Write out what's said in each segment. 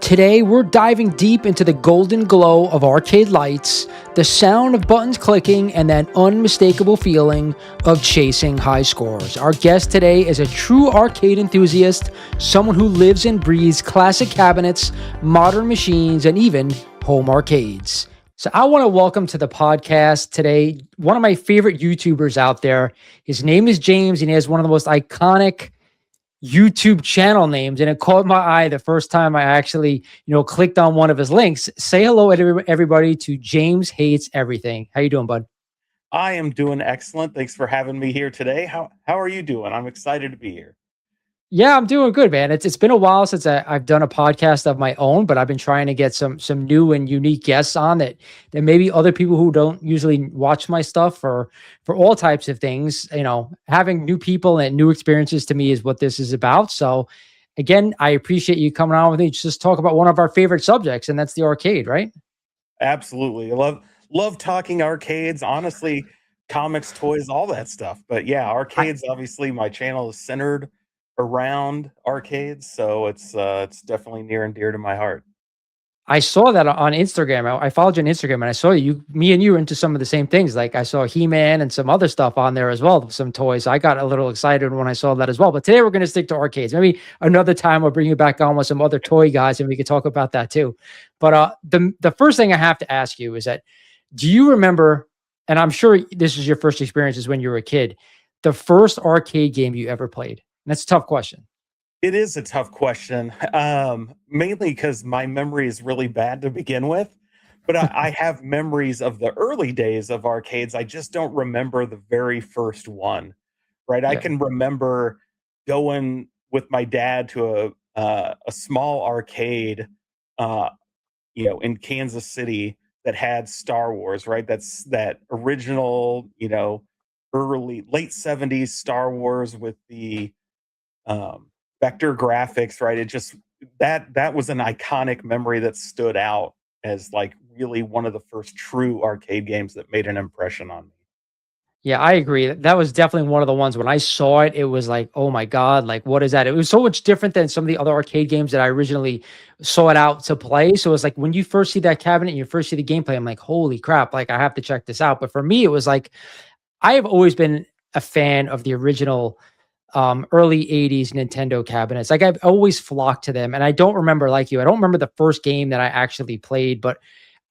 Today, we're diving deep into the golden glow of arcade lights, the sound of buttons clicking, and that unmistakable feeling of chasing high scores. Our guest today is a true arcade enthusiast, someone who lives and breathes classic cabinets, modern machines, and even home arcades. So I want to welcome to the podcast today one of my favorite YouTubers out there. His name is James, and he has one of the most iconic YouTube channel names, and it caught my eye the first time I actually, clicked on one of his links. Say hello, everybody, to James Hates Everything. How you doing, bud? I am doing excellent. Thanks for having me here today. How are you doing? I'm excited to be here. Yeah, I'm doing good, man. It's been a while since I've done a podcast of my own, but I've been trying to get some new and unique guests on that maybe other people who don't usually watch my stuff for all types of things. Having new people and new experiences to me is what this is about. So again, I appreciate you coming on with me. Just talk about one of our favorite subjects, and that's the arcade, right? Absolutely. I love talking arcades, honestly, comics, toys, all that stuff. But yeah, arcades, obviously my channel is centered around arcades, so it's definitely near and dear to my heart. I saw that on Instagram. I followed you on Instagram, and I saw me and you into some of the same things. Like I saw He-Man and some other stuff on there as well, some toys. I got a little excited when I saw that as well. But today we're going to stick to arcades. Maybe another time I'll bring you back on with some other toy guys, and we can talk about that too. But the first thing I have to ask you is that, do you remember? And I'm sure this is your first experiences when you were a kid. The first arcade game you ever played? And that's a tough question. It is a tough question, mainly because my memory is really bad to begin with. But I have memories of the early days of arcades. I just don't remember the very first one, right? I Yeah. can remember going with my dad to a small arcade, in Kansas City that had Star Wars, right? That's that original, early late 70s Star Wars with the vector graphics, right? It just that was an iconic memory that stood out as like really one of the first true arcade games that made an impression on me. Yeah, I agree. That was definitely one of the ones when I saw it, it was like, oh my God, like what is that? It was so much different than some of the other arcade games that I originally sought out to play. So it's like when you first see that cabinet and you first see the gameplay, I'm like, holy crap, like I have to check this out. But for me, it was like I have always been a fan of the original early 80s Nintendo cabinets. Like I've always flocked to them. And I don't remember, like you, I don't remember the first game that I actually played, but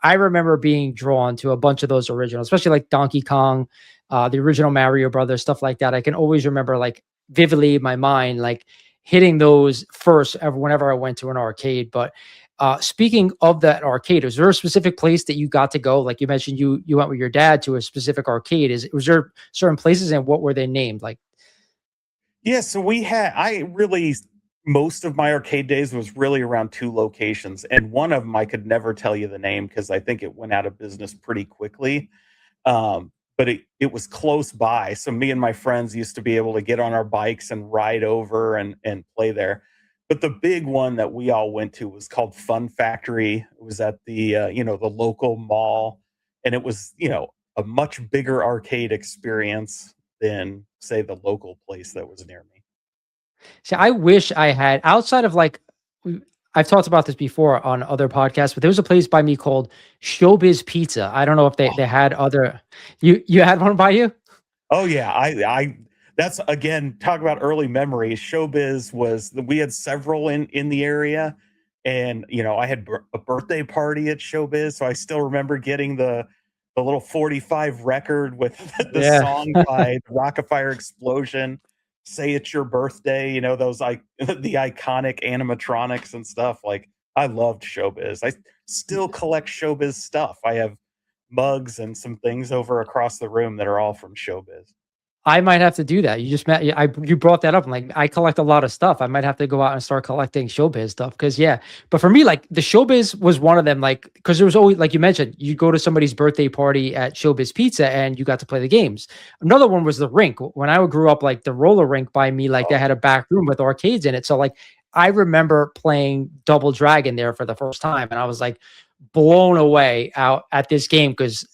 I remember being drawn to a bunch of those originals, especially like Donkey Kong, the original Mario Brothers, stuff like that. I can always remember like vividly in my mind, like hitting those first whenever I went to an arcade. But speaking of that arcade, is there a specific place that you got to go? Like you mentioned, you went with your dad to a specific arcade. Was there certain places, and what were they named? Like, Yeah, so most of my arcade days was really around two locations, and one of them I could never tell you the name because I think it went out of business pretty quickly. But it was close by, so me and my friends used to be able to get on our bikes and ride over and play there. But the big one that we all went to was called Fun Factory. It was at the local mall, and it was a much bigger arcade experience than say the local place that was near me. see, I wish I had outside of like I've talked about this before on other podcasts, but there was a place by me called Showbiz Pizza. I don't know if they had other. You had one by you? Oh yeah, I that's again talk about early memories. Showbiz we had several in the area, and I had a birthday party at Showbiz, so I still remember getting the little 45 record with the Yeah. song by Rockafire Explosion. Say it's your birthday, those like the iconic animatronics and stuff. Like I loved Showbiz. I still collect Showbiz stuff. I have mugs and some things over across the room that are all from Showbiz. I might have to do that. You just met, you brought that up. I'm like, I collect a lot of stuff. I might have to go out and start collecting Showbiz stuff. Cause yeah, but for me, like the Showbiz was one of them, like, cause there was always, like you mentioned, you go to somebody's birthday party at Showbiz Pizza and you got to play the games. Another one was the rink. When I grew up, like the roller rink by me, like they had a back room with arcades in it. So like, I remember playing Double Dragon there for the first time. And I was like blown away out at this game. Cause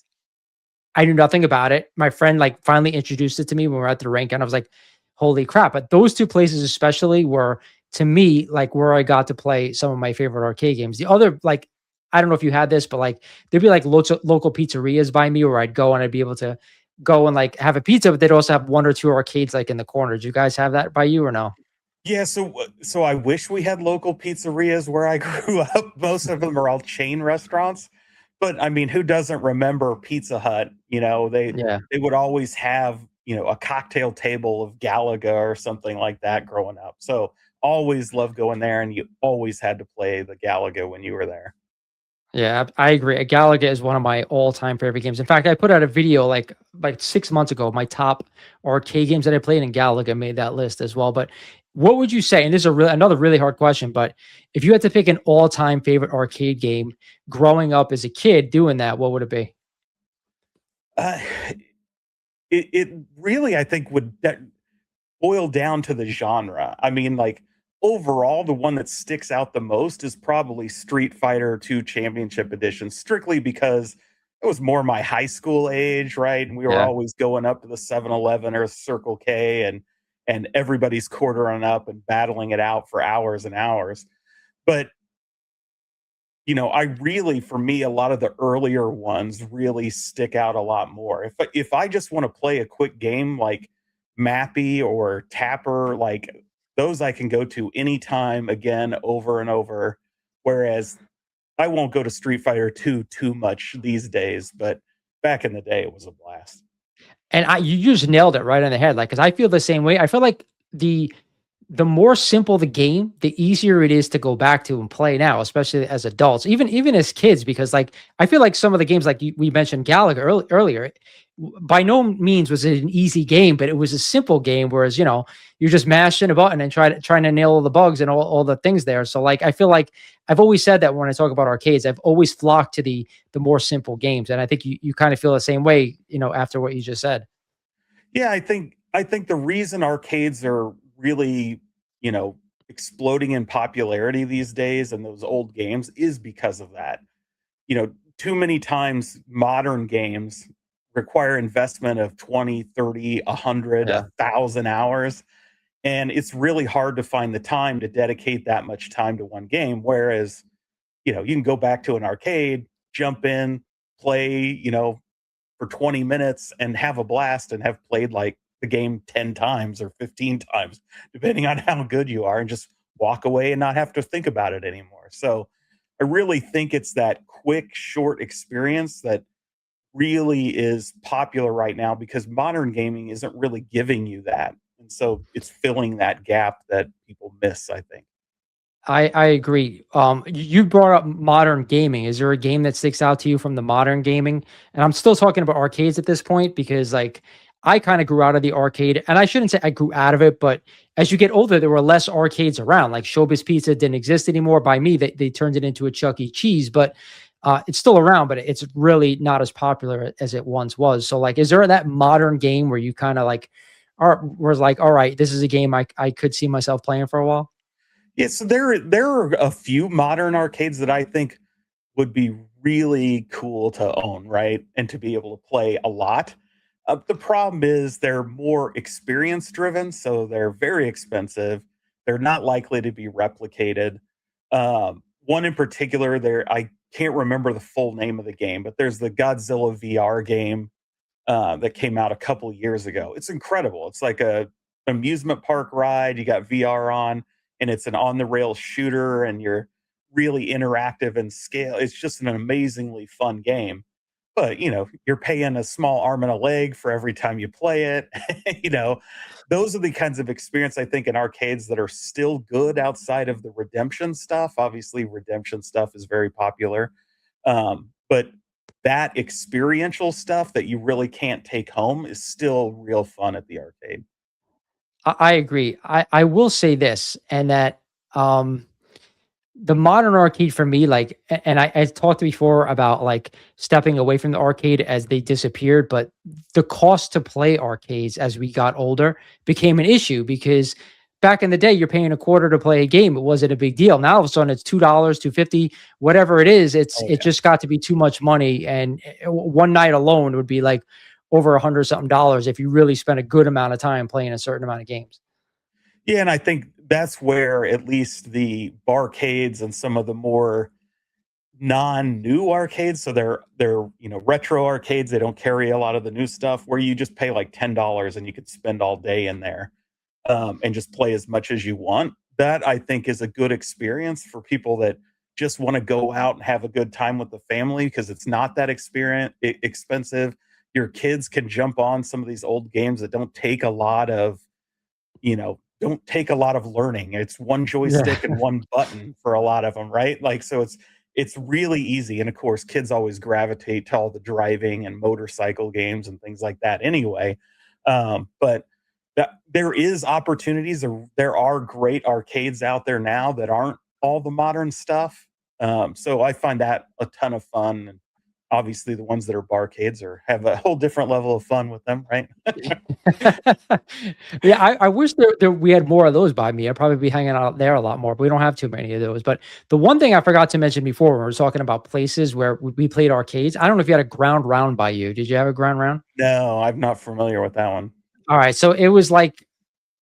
I knew nothing about it. My friend like finally introduced it to me when we were at the rink, and I was like, holy crap. But those two places especially were to me, like where I got to play some of my favorite arcade games. The other, like, I don't know if you had this, but like there'd be like lots of local pizzerias by me where I'd go and I'd be able to go and like have a pizza, but they'd also have one or two arcades like in the corner. Do you guys have that by you or no? Yeah, so I wish we had local pizzerias where I grew up. Most of them are all chain restaurants. But I mean, who doesn't remember Pizza Hut? You know, Yeah. they would always have, you know, a cocktail table of Galaga or something like that growing up. So always loved going there, and you always had to play the Galaga when you were there. Yeah, I agree. Galaga is one of my all-time favorite games. In fact, I put out a video like 6 months ago. My top arcade games that I played, and Galaga made that list as well. But what would you say? And this is another really hard question. But if you had to pick an all-time favorite arcade game growing up as a kid doing that, what would it be? Uh, it really, I think, would boil down to the genre. I mean, like, overall, the one that sticks out the most is probably Street Fighter 2 Championship Edition, strictly because it was more my high school age, right? And we were Yeah. always going up to the 7-Eleven or Circle K, and everybody's quartering up and battling it out for hours and hours. But you know, I really, for me, a lot of the earlier ones really stick out a lot more. If I just want to play a quick game like Mappy or Tapper, like those I can go to anytime again over and over. Whereas I won't go to Street Fighter 2 too much these days, but back in the day it was a blast. And you just nailed it right on the head. Like, cause I feel the same way. I feel like the more simple the game, the easier it is to go back to and play now, especially as adults, even as kids, because like I feel like some of the games like we mentioned Gallagher earlier, by no means was it an easy game, but it was a simple game. Whereas you're just mashing a button and trying to nail all the bugs and all the things there. So like I feel like I've always said that when I talk about arcades, I've always flocked to the more simple games, and I think you kind of feel the same way, after what you just said. Yeah, I think the reason arcades are really, you know, exploding in popularity these days and those old games is because of that. You know, too many times modern games require investment of 20, 30, 100, Yeah. 1,000 hours, and it's really hard to find the time to dedicate that much time to one game. Whereas, you know, you can go back to an arcade, jump in, play, you know, for 20 minutes and have a blast and have played like the game 10 times or 15 times, depending on how good you are, and just walk away and not have to think about it anymore. So I really think it's that quick, short experience that really is popular right now because modern gaming isn't really giving you that. And so it's filling that gap that people miss, I think. I agree. You brought up modern gaming. Is there a game that sticks out to you from the modern gaming? And I'm still talking about arcades at this point because like I kind of grew out of the arcade, and I shouldn't say I grew out of it, but as you get older, there were less arcades around. Like Showbiz Pizza didn't exist anymore. By me, they turned it into a Chuck E. Cheese, but it's still around, but it's really not as popular as it once was. So like, is there that modern game where you kind of like was like, all right, this is a game I could see myself playing for a while? Yeah, so there are a few modern arcades that I think would be really cool to own, right? And to be able to play a lot. The problem is they're more experience driven, so they're very expensive. They're not likely to be replicated. One in particular, there I can't remember the full name of the game, but there's the Godzilla VR game that came out a couple years ago. It's incredible. It's like a amusement park ride. You got VR on, and it's an on the rail shooter, and you're really interactive and scale. It's just an amazingly fun game. But you know, you're paying a small arm and a leg for every time you play it. You know, those are the kinds of experience I think in arcades that are still good outside of the redemption stuff. Obviously, redemption stuff is very popular. But that experiential stuff that you really can't take home is still real fun at the arcade. I agree. I will say this, and that um the modern arcade for me, like, and I talked before about like stepping away from the arcade as they disappeared, but the cost to play arcades as we got older became an issue because back in the day, you're paying a quarter to play a game. It wasn't a big deal. Now all of a sudden it's $2, 250, whatever it is. Oh It yeah. just got to be too much money, and one night alone would be like over 100 something dollars if you really spent a good amount of time playing a certain amount of games. Yeah, and I think that's where at least the barcades and some of the more non-new arcades, so they're, retro arcades, they don't carry a lot of the new stuff, where you just pay like $10 and you could spend all day in there, and just play as much as you want. That I think is a good experience for people that just wanna go out and have a good time with the family because it's not that expensive. Your kids can jump on some of these old games that don't take a lot of learning. It's one Yeah. joystick and one button for a lot of them, right? Like, so it's really easy, and of course, kids always gravitate to all the driving and motorcycle games and things like that anyway. But that there is opportunities, there are great arcades out there now that aren't all the modern stuff. So I find that a ton of fun, and obviously the ones that are barcades have a whole different level of fun with them, right? Yeah, I wish we had more of those by me. I'd probably be hanging out there a lot more, but we don't have too many of those. But the one thing I forgot to mention before when we were talking about places where we played arcades, I don't know if you had a ground round by you. Did you have a ground round? No, I'm not familiar with that one. All right, so it was like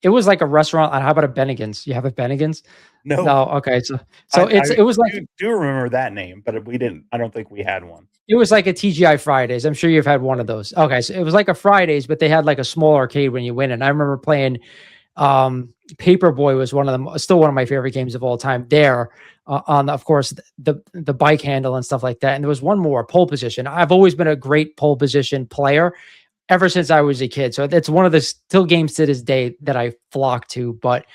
a restaurant. How about a Bennigan's? You have a Bennigan's? No, No, okay. So I so it's I it was like do remember that name, but we didn't I don't think we had one. it was like a TGI Fridays. I'm sure you've had one of those. Okay, so it was like a Fridays, but they had like a small arcade when you win. And I remember playing Paperboy was one of them, still one of my favorite games of all time. There, on of course the bike handle and stuff like that. And there was one more, pole position. I've always been a great pole position player ever since I was a kid. So it's one of the still games to this day that I flock to. But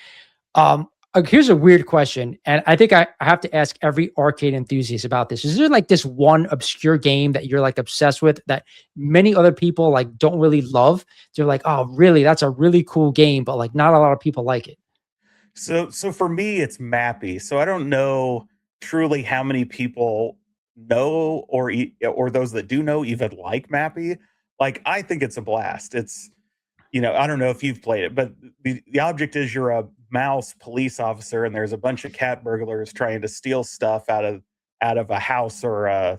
here's a weird question, and I think I have to ask every arcade enthusiast about this. Is there like this one obscure game that you're like obsessed with that many other people like don't really love? They're like, oh, really? That's a really cool game, but like not a lot of people like it. So for me, it's Mappy. So I don't know truly how many people know or those that do know even like Mappy. Like, I think it's a blast. I don't know if you've played it, but the object is you're a mouse police officer, and there's a bunch of cat burglars trying to steal stuff out of a house or a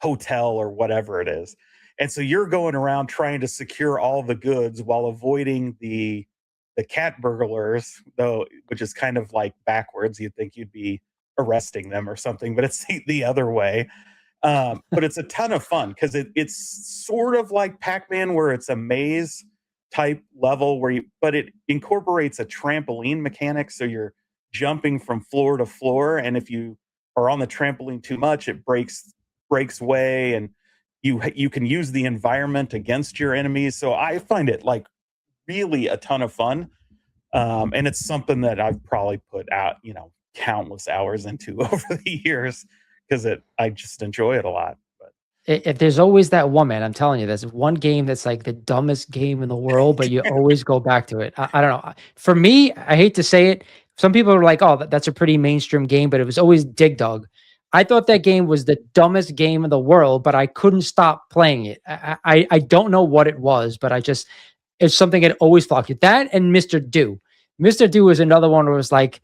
hotel or whatever it is. And so you're going around trying to secure all the goods while avoiding the cat burglars, though, which is kind of like backwards. You'd think you'd be arresting them or something, but it's the other way. But it's a ton of fun because it's sort of like Pac-Man, where it's a maze type level but it incorporates a trampoline mechanic. So you're jumping from floor to floor, and if you are on the trampoline too much, it breaks way, and you can use the environment against your enemies. So I find it like really a ton of fun. And it's something that I've probably put out, countless hours into over the years because I just enjoy it a lot. But If there's always that one, man, I'm telling you, there's one game that's like the dumbest game in the world, but you always go back to it. I don't know. For me, I hate to say it. Some people are like, oh, that's a pretty mainstream game, but it was always Dig Dug. I thought that game was the dumbest game in the world, but I couldn't stop playing it. I don't know what it was, but it's something that always flocked to. That and Mr. Do. Mr. Do is another one where it was like,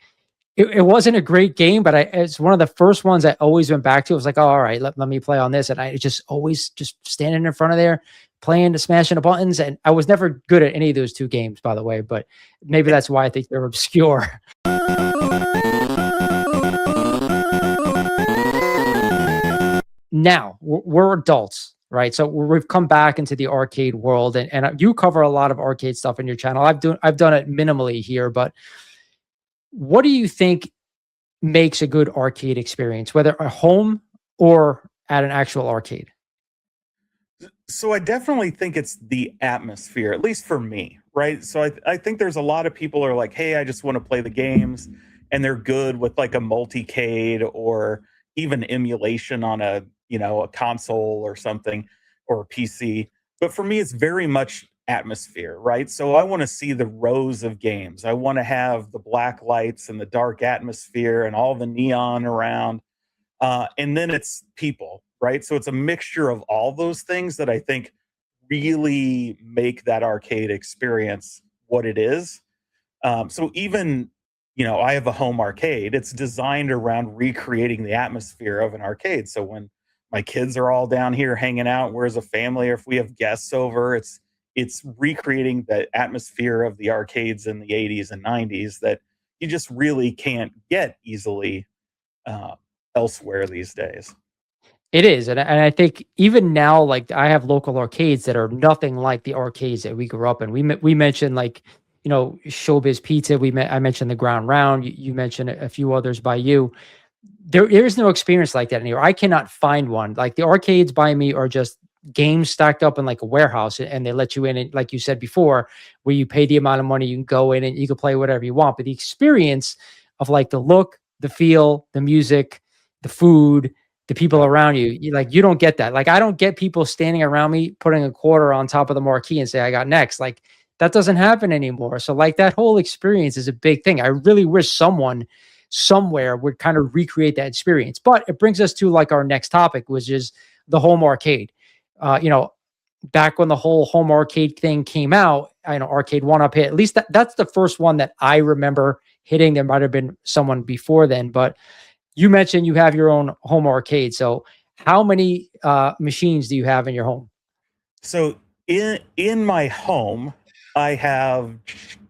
it wasn't a great game, but it's one of the first ones I always went back to. It was like, oh, all right, let me play on this. And I just always just standing in front of there, playing, smashing the buttons. And I was never good at any of those two games, by the way, but maybe it, that's why I think they're obscure. Now we're adults, right? So we've come back into the arcade world, and you cover a lot of arcade stuff in your channel. I've done it minimally here, but what do you think makes a good arcade experience, whether at home or at an actual arcade? so I definitely think it's the atmosphere, at least for me, right? So I think there's a lot of people who are like, hey, I just want to play the games, and they're good with like a multicade or even emulation on a console or something, or a PC. But for me, it's very much atmosphere, right? So I want to see the rows of games. I want to have the black lights and the dark atmosphere and all the neon around. And then it's people, right? So it's a mixture of all those things that I think really make that arcade experience what it is. So even, I have a home arcade. It's designed around recreating the atmosphere of an arcade. So when my kids are all down here hanging out, we're as a family, or if we have guests over, it's recreating the atmosphere of the arcades in the 80s and 90s that you just really can't get easily uh, elsewhere these days. It is, and I think even now, like I have local arcades that are nothing like the arcades that we grew up in. We mentioned like Showbiz Pizza. I mentioned the Ground Round. You mentioned a few others by you. There is no experience like that anymore. I cannot find one. Like the arcades by me are just games stacked up in like a warehouse, and they let you in. And like you said before, where you pay the amount of money, you can go in and you can play whatever you want. But the experience of like the look, the feel, the music, the food, the people Yep. around you, you don't get that. Like I don't get people standing around me putting a quarter on top of the marquee and say I got next. Like that doesn't happen anymore. So like that whole experience is a big thing. I really wish someone somewhere would kind of recreate that experience. But it brings us to like our next topic, which is the home arcade. Uh, you know, Back when the whole home arcade thing came out, I know Arcade One Up hit. At least that's the first one that I remember hitting. There might have been someone before then, but you mentioned you have your own home arcade. So how many machines do you have in your home? So in my home, I have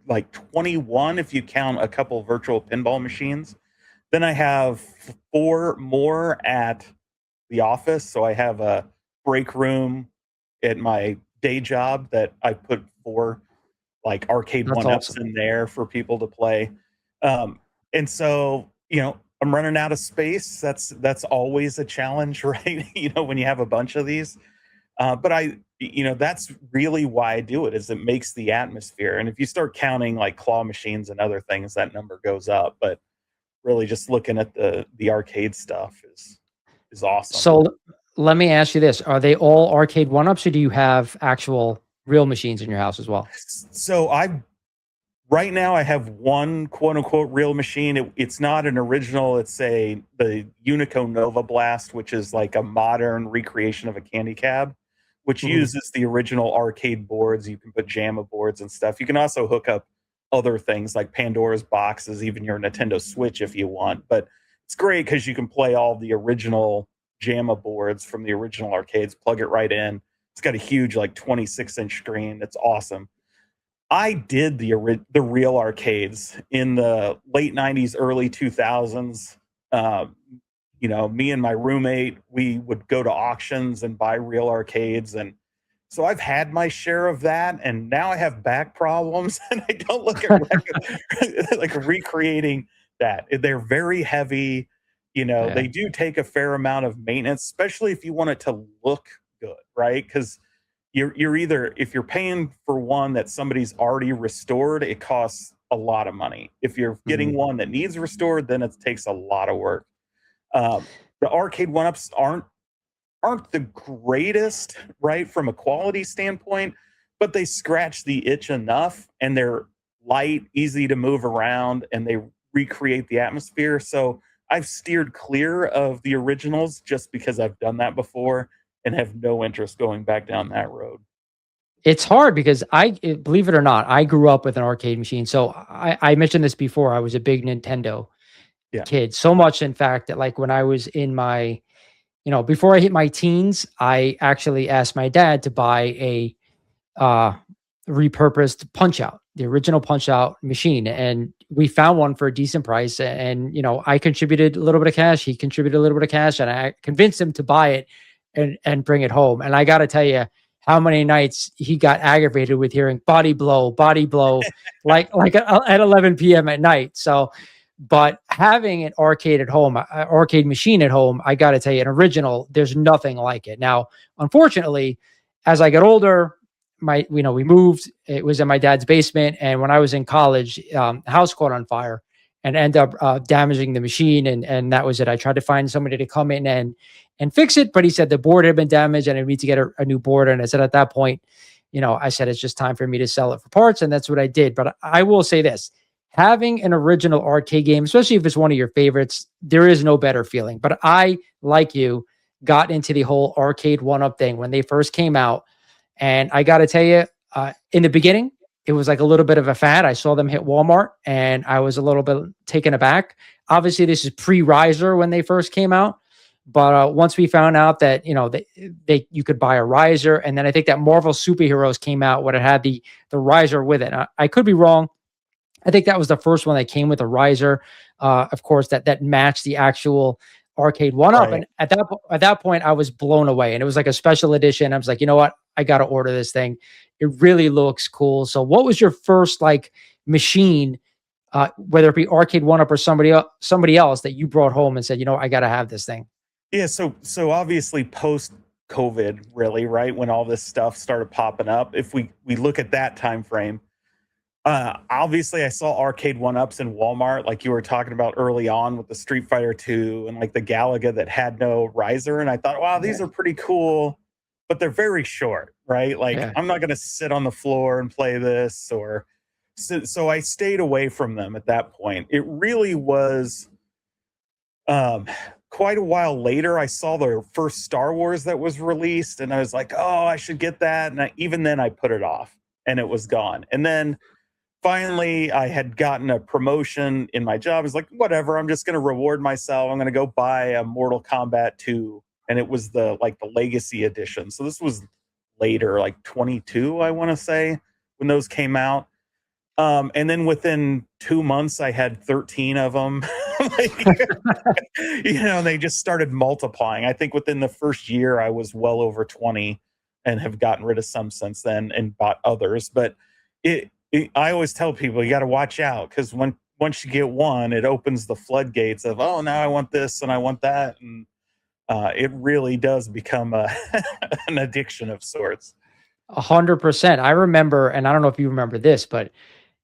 like 21 if you count a couple virtual pinball machines. Then I have four more at the office. So I have a break room at my day job that I put four like arcade That's one ups awesome. in there for people to play. And so, I'm running out of space. That's always a challenge, right? When you have a bunch of these. But that's really why I do it is it makes the atmosphere. And if you start counting like claw machines and other things, that number goes up. But really just looking at the arcade stuff is awesome. So let me ask you this. Are they all Arcade One Ups or do you have actual real machines in your house as well? So right now I have one quote unquote real machine. It's not an original. It's the Unico Nova Blast, which is like a modern recreation of a candy cab, which Mhm. uses the original arcade boards. You can put JAMA boards and stuff. You can also hook up other things like Pandora's boxes, even your Nintendo Switch if you want. But it's great because you can play all the original JAMA boards from the original arcades, plug it right in. It's got a huge like 26-inch screen. It's awesome. I did the real arcades in the late '90s, early 2000s. Um, me and my roommate, we would go to auctions and buy real arcades, and so I've had my share of that. And now I have back problems, and I don't look at like recreating that. They're very heavy. Yeah. They do take a fair amount of maintenance, especially if you want it to look good, right? Because you're either if you're paying for one that somebody's already restored, it costs a lot of money. If you're getting Mhm. one that needs restored, then it takes a lot of work. Um, the arcade one-ups aren't the greatest, right, from a quality standpoint, but they scratch the itch enough, and they're light, easy to move around, and they recreate the atmosphere. So I've steered clear of the originals just because I've done that before and have no interest going back down that road. It's hard because believe it or not, I grew up with an arcade machine. So I mentioned this before. I was a big Nintendo Yeah. kid. So much, in fact, that like when I was in my, before I hit my teens, I actually asked my dad to buy a uh, repurposed Punch Out, the original Punch Out machine, and we found one for a decent price. And I contributed a little bit of cash, he contributed a little bit of cash, and I convinced him to buy it and bring it home. And I got to tell you, how many nights he got aggravated with hearing body blow, at 11 p.m. at night. So, but having an arcade at home, arcade machine at home, I got to tell you, an original, there's nothing like it. Now, unfortunately, as I got older, we moved. It was in my dad's basement, and when I was in college, the house caught on fire and ended up damaging the machine, and that was it. I tried to find somebody to come in and fix it, but he said the board had been damaged and I need to get a new board. And I said at that point, I said it's just time for me to sell it for parts, and that's what I did. But I will say this: having an original arcade game, especially if it's one of your favorites, there is no better feeling. But I, like you, got into the whole arcade one up thing when they first came out, and I got to tell you, in the beginning, it was like a little bit of a fad. I saw them hit Walmart and I was a little bit taken aback. Obviously, this is pre-Riser when they first came out. But once we found out that you could buy a riser, and then I think that Marvel Superheroes came out when it had the riser with it. I could be wrong. I think that was the first one that came with a riser, of course, that matched the actual arcade one up. Right. And at that point, I was blown away, and it was like a special edition. I was like, you know what, I got to order this thing. It really looks cool. So, what was your first like machine, whether it be arcade one up or somebody else that you brought home and said, you know, I got to have this thing? Yeah, so obviously post COVID, really, right when all this stuff started popping up. If we look at that time frame, obviously I saw arcade one ups in Walmart, like you were talking about early on with the Street Fighter 2 and like the Galaga that had no riser, and I thought, wow, these Yeah, are pretty cool, but they're very short, right? Like yeah. I'm not going to sit on the floor and play this, or so I stayed away from them at that point. It really was um, quite a while later, I saw the first Star Wars that was released, and I was like, "Oh, I should get that." And even then, I put it off, and it was gone. And then finally, I had gotten a promotion in my job. I was like, "Whatever, I'm just going to reward myself. I'm going to go buy a Mortal Kombat 2," and it was the Legacy edition. So this was later, like 22, I want to say, when those came out. And then within 2 months, I had 13 of them. Like, they just started multiplying. I think within the first year, I was well over 20 and have gotten rid of some since then and bought others. But I always tell people you got to watch out, because once you get one, it opens the floodgates of, oh, now I want this and I want that. And it really does become an addiction of sorts. 100%. I remember, and I don't know if you remember this, but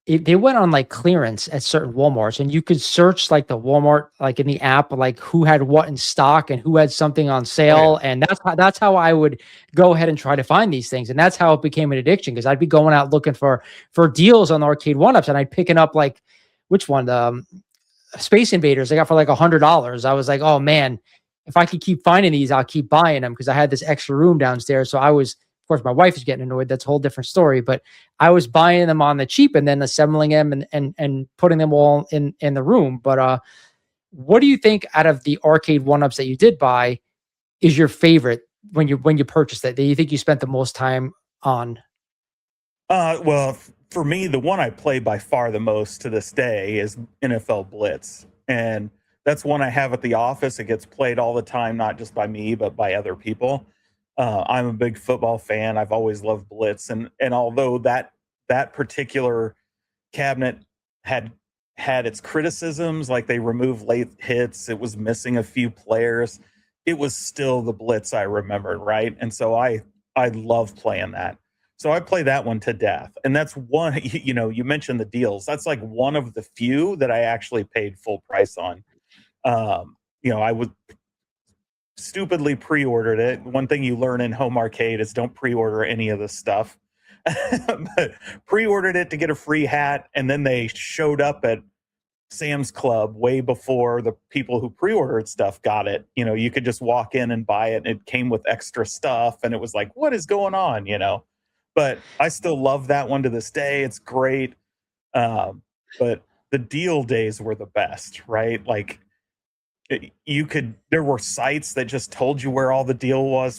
they went on like clearance at certain Walmarts, and you could search like the Walmart, like in the app, like who had what in stock and who had something on Oh, yeah. sale. And that's how I would go ahead and try to find these things. And that's how it became an addiction, because I'd be going out looking for deals on the arcade one ups, and I'd picking up like which one? The Space Invaders I got for like $100. I was like, oh man, if I could keep finding these, I'll keep buying them, because I had this extra room downstairs. So I was, of course, my wife is getting annoyed. That's a whole different story. But I was buying them on the cheap and then assembling them and putting them all in the room. But what do you think out of the arcade one ups that you did buy is your favorite when you purchased it, that you think you spent the most time on? Well, for me, the one I play by far the most to this day is NFL Blitz. And that's one I have at the office. It gets played all the time, not just by me, but by other people. I'm a big football fan. I've always loved Blitz. And although that particular cabinet had its criticisms, like they removed late hits, it was missing a few players, it was still the Blitz I remembered, right? And so I love playing that. So I play that one to death. And that's one, you mentioned the deals. That's like one of the few that I actually paid full price on. I would stupidly pre-ordered it. One thing you learn in home arcade is don't pre-order any of this stuff. But pre-ordered it to get a free hat, and then they showed up at Sam's Club way before the people who pre-ordered stuff got it. You could just walk in and buy it, and it came with extra stuff, and it was like, what is going on? But I still love that one to this day. It's great. But the deal days were the best, right? Like there were sites that just told you where all the deal were.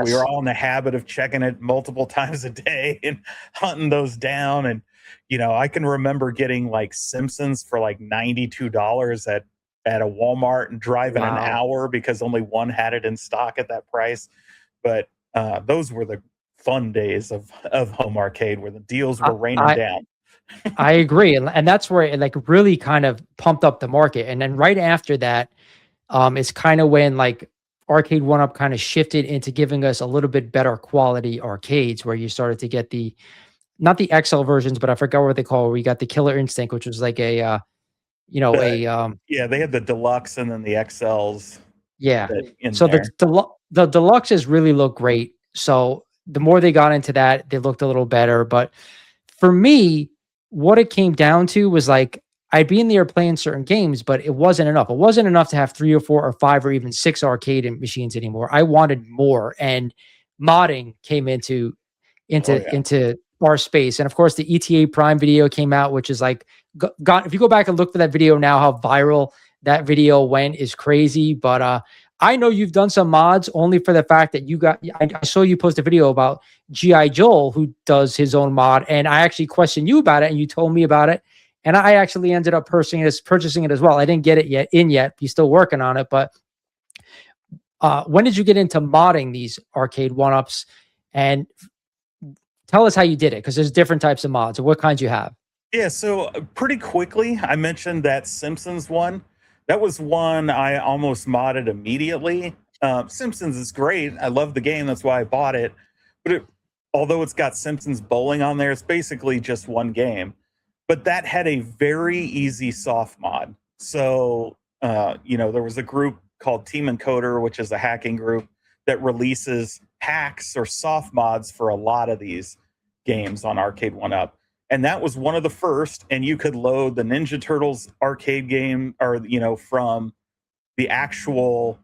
We Yes. were all in the habit of checking it multiple times a day and hunting those down. And, I can remember getting like Simpsons for like $92 at a Walmart and driving an Wow. hour because only one had it in stock at that price. But those were the fun days of home arcade, where the deals I, were raining I down. I agree, and that's where it like really kind of pumped up the market. And then right after that, is kind of when like arcade one up kind of shifted into giving us a little bit better quality arcades, where you started to get the not the XL versions, but I forgot what they call. Where you got the Killer Instinct, which was like a The Yeah, they had the deluxe and then the XLs yeah. that in So there. the deluxes really look great. So the more they got into that, they looked a little better. But for me, what it came down to was like I'd be in there playing certain games, but it wasn't enough. It wasn't enough to have 3 or 4 or 5 or even 6 arcade machines anymore. I wanted more, and modding came Oh yeah. into our space. And of course, the ETA Prime video came out, which is like got if you go back and look for that video now, how viral that video went is crazy. But I know you've done some mods only for the fact that I saw you post a video about GI Joel, who does his own mod, and I actually questioned you about it, and you told me about it, and I actually ended up purchasing it as well. I didn't get it yet. He's still working on it. But when did you get into modding these arcade one-ups? And tell us how you did it, because there's different types of mods. What kinds you have? Yeah, so pretty quickly, I mentioned that Simpsons one. That was one I almost modded immediately. Simpsons is great. I love the game. That's why I bought it. But although it's got Simpsons bowling on there, it's basically just one game. But that had a very easy soft mod. So, there was a group called Team Encoder, which is a hacking group that releases hacks or soft mods for a lot of these games on Arcade 1-Up. And that was one of the first, and you could load the Ninja Turtles arcade game, or from the actual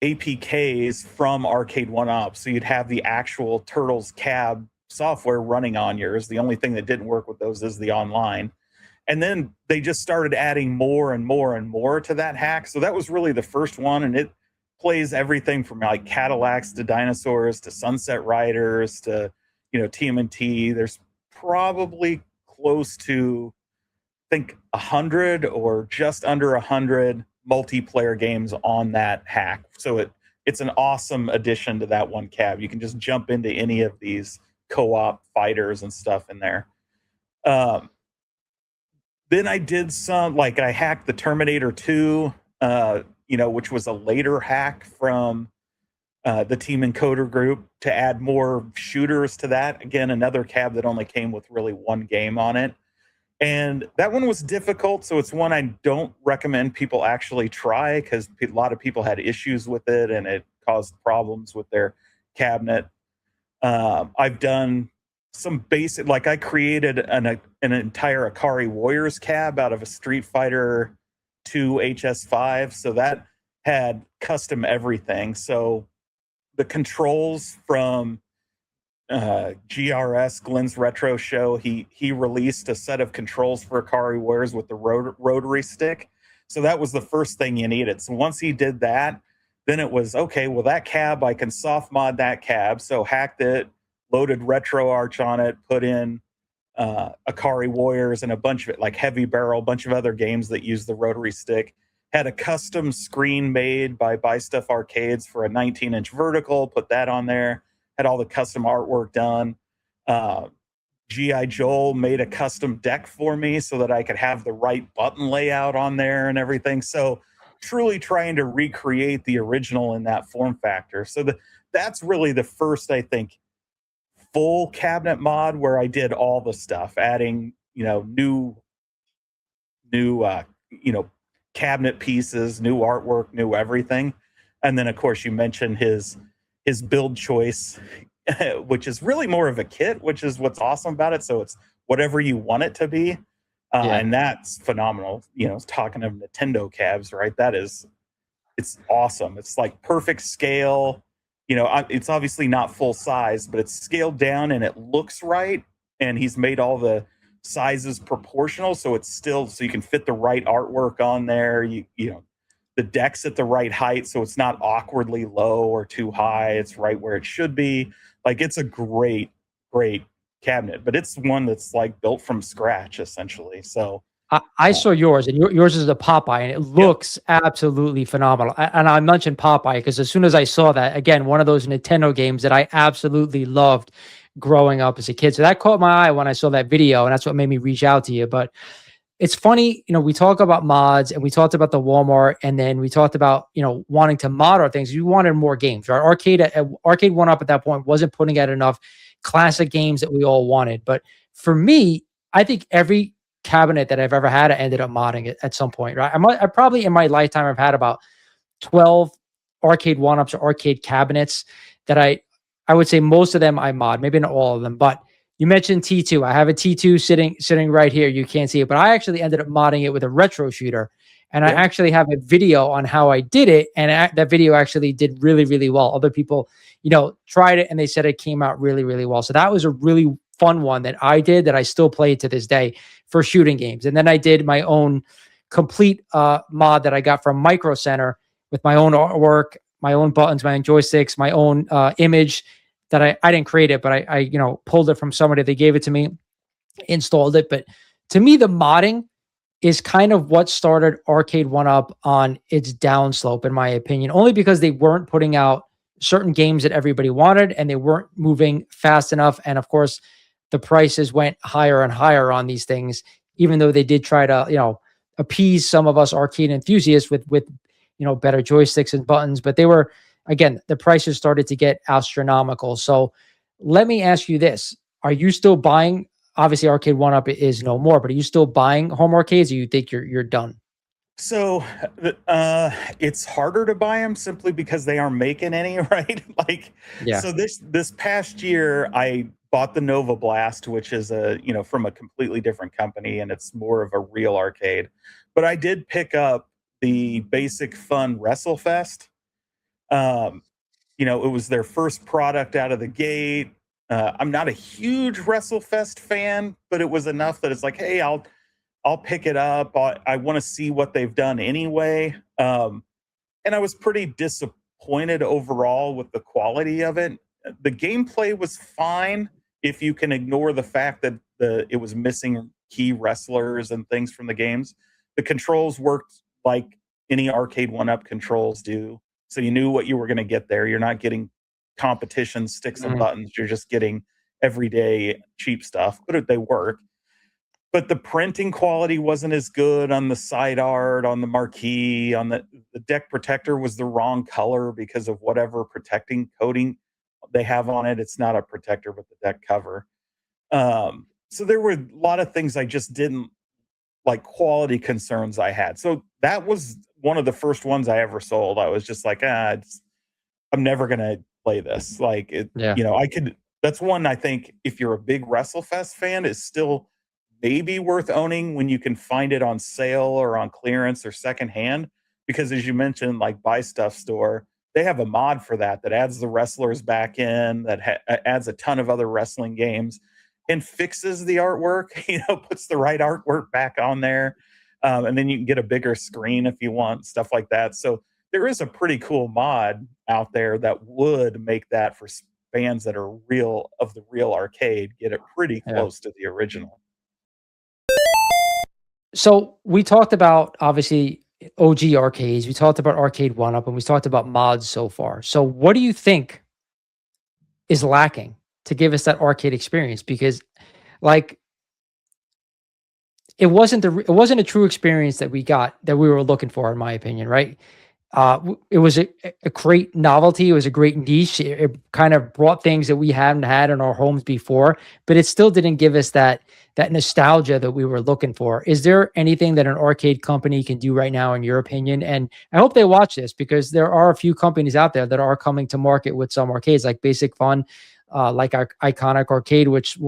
APKs from Arcade 1-Up. So you'd have the actual Turtles cab software running on yours. The only thing that didn't work with those is the online. And then they just started adding more and more and more to that hack. So that was really the first one, and it plays everything from like Cadillacs to dinosaurs to Sunset Riders to TMNT. There's probably close to, I think, 100 or just under 100 multiplayer games on that hack. So it's an awesome addition to that one cab. You can just jump into any of these co-op fighters and stuff in there. Then I did I hacked the Terminator 2, which was a later hack from the Team Encoder group to add more shooters to that. Again, another cab that only came with really one game on it. And that one was difficult, so it's one I don't recommend people actually try, because a lot of people had issues with it and it caused problems with their cabinet. I've done some basic, like I created an entire Akari Warriors cab out of a Street Fighter 2 HS5, so that had custom everything. So the controls from GRS, Glenn's Retro Show, he released a set of controls for Akari Warriors with the rotary stick. So that was the first thing you needed. So once he did that, then it was, okay, well, that cab, I can soft mod that cab. So hacked it, loaded RetroArch on it, put in Akari Warriors and a bunch of it, like Heavy Barrel, a bunch of other games that use the rotary stick. Had a custom screen made by Buy Stuff Arcades for a 19-inch vertical, put that on there. Had all the custom artwork done. G.I. Joel made a custom deck for me so that I could have the right button layout on there and everything. So truly trying to recreate the original in that form factor. So that's really the first, I think, full cabinet mod where I did all the stuff, adding, new cabinet pieces, new artwork, new everything. And then, of course, you mentioned his build choice, which is really more of a kit, which is what's awesome about it. So it's whatever you want it to be. And that's phenomenal. Talking of Nintendo cabs, right? It's awesome. It's like perfect scale. It's obviously not full size, but it's scaled down and it looks right. And he's made all the sizes proportional, so it's still, so you can fit the right artwork on there. The deck's at the right height, so it's not awkwardly low or too high. It's right where it should be. Like, it's a great cabinet, but it's one that's like built from scratch essentially. So I saw yours, and yours is a Popeye, and it looks absolutely phenomenal. And I mentioned Popeye because as soon as I saw that, again, one of those Nintendo games that I absolutely loved growing up as a kid. So that caught my eye when I saw that video, and that's what made me reach out to you. But it's funny, we talk about mods, and we talked about the Walmart, and then we talked about, wanting to mod our things. You wanted more games, right? Arcade 1-Up at that point wasn't putting out enough classic games that we all wanted. But for me, I think every cabinet that I've ever had, I ended up modding it at some point, right? I probably in my lifetime, I've had about 12 Arcade 1-Ups or arcade cabinets that I would say most of them I mod, maybe not all of them. But you mentioned T2. I have a T2 sitting right here. You can't see it, but I actually ended up modding it with a retro shooter. And I actually have a video on how I did it. And that video actually did really, really well. Other people, tried it and they said it came out really, really well. So that was a really fun one that I did that I still play to this day for shooting games. And then I did my own complete mod that I got from Micro Center with my own artwork, my own buttons, my own joysticks, my own image that I didn't create it, but I pulled it from somebody. They gave it to me, installed it. But To me, the modding is kind of what started Arcade One Up on its downslope, in my opinion, only because they weren't putting out certain games that everybody wanted and they weren't moving fast enough. And of course, the prices went higher and higher on these things, even though they did try to, appease some of us arcade enthusiasts with better joysticks and buttons. But they were, again, the prices started to get astronomical. So let me ask you this. Are you still buying? Obviously, Arcade One Up is no more, but are you still buying home arcades, or you think you're done? So, it's harder to buy them simply because they aren't making any, right? Like, Yeah. so this past year, I bought the Nova Blast, which is from a completely different company, and it's more of a real arcade. But I did pick up the Basic Fun WrestleFest. Um, it was their first product out of the gate. I'm not a huge WrestleFest fan, but it was enough that it's like, hey, I'll pick it up. I want to see what they've done anyway. And I was pretty disappointed overall with the quality of it. The gameplay was fine if you can ignore the fact that it was missing key wrestlers and things from the games. The controls worked like any arcade one-up controls do. So you knew what you were going to get there. You're not getting competition sticks and Mhm. buttons. You're just getting everyday cheap stuff, but they work. But the printing quality wasn't as good on the side art, on the marquee, on the deck protector was the wrong color because of whatever protecting coating they have on it. It's not a protector, but the deck cover. So there were a lot of things I just didn't like, quality concerns I had. So that was one of the first ones I ever sold. I was just like, I'm never gonna play this. Like it, Yeah. I could. That's one I think if you're a big WrestleFest fan, is still maybe worth owning when you can find it on sale or on clearance or secondhand. Because as you mentioned, like Buy Stuff Store, they have a mod for that adds the wrestlers back in, that adds a ton of other wrestling games, and fixes the artwork. Puts the right artwork back on there, and then you can get a bigger screen if you want stuff like that. So there is a pretty cool mod out there that would make that for fans that are real of the real arcade get it pretty Yeah. close to the original. So we talked about obviously OG arcades. We talked about Arcade One Up, and we talked about mods so far. So what do you think is lacking to give us that arcade experience? Because like it wasn't a true experience that we got that we were looking for, in my opinion, right? It was a great novelty. It was a great niche. It kind of brought things that we hadn't had in our homes before, but it still didn't give us that nostalgia that we were looking for. Is there anything that an arcade company can do right now, in your opinion? And I hope they watch this, because there are a few companies out there that are coming to market with some arcades, like Basic Fun, like our Iconic Arcade, which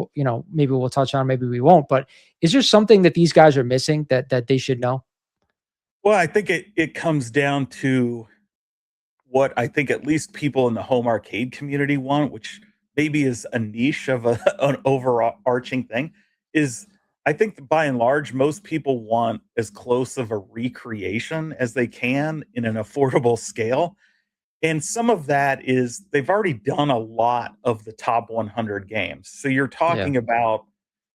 maybe we'll touch on, maybe we won't. But is there something that these guys are missing that they should know? Well, I think it comes down to what I think at least people in the home arcade community want, which maybe is a niche of an overarching thing, is I think that by and large, most people want as close of a recreation as they can in an affordable scale. And some of that is they've already done a lot of the top 100 games. So you're Yeah. talking about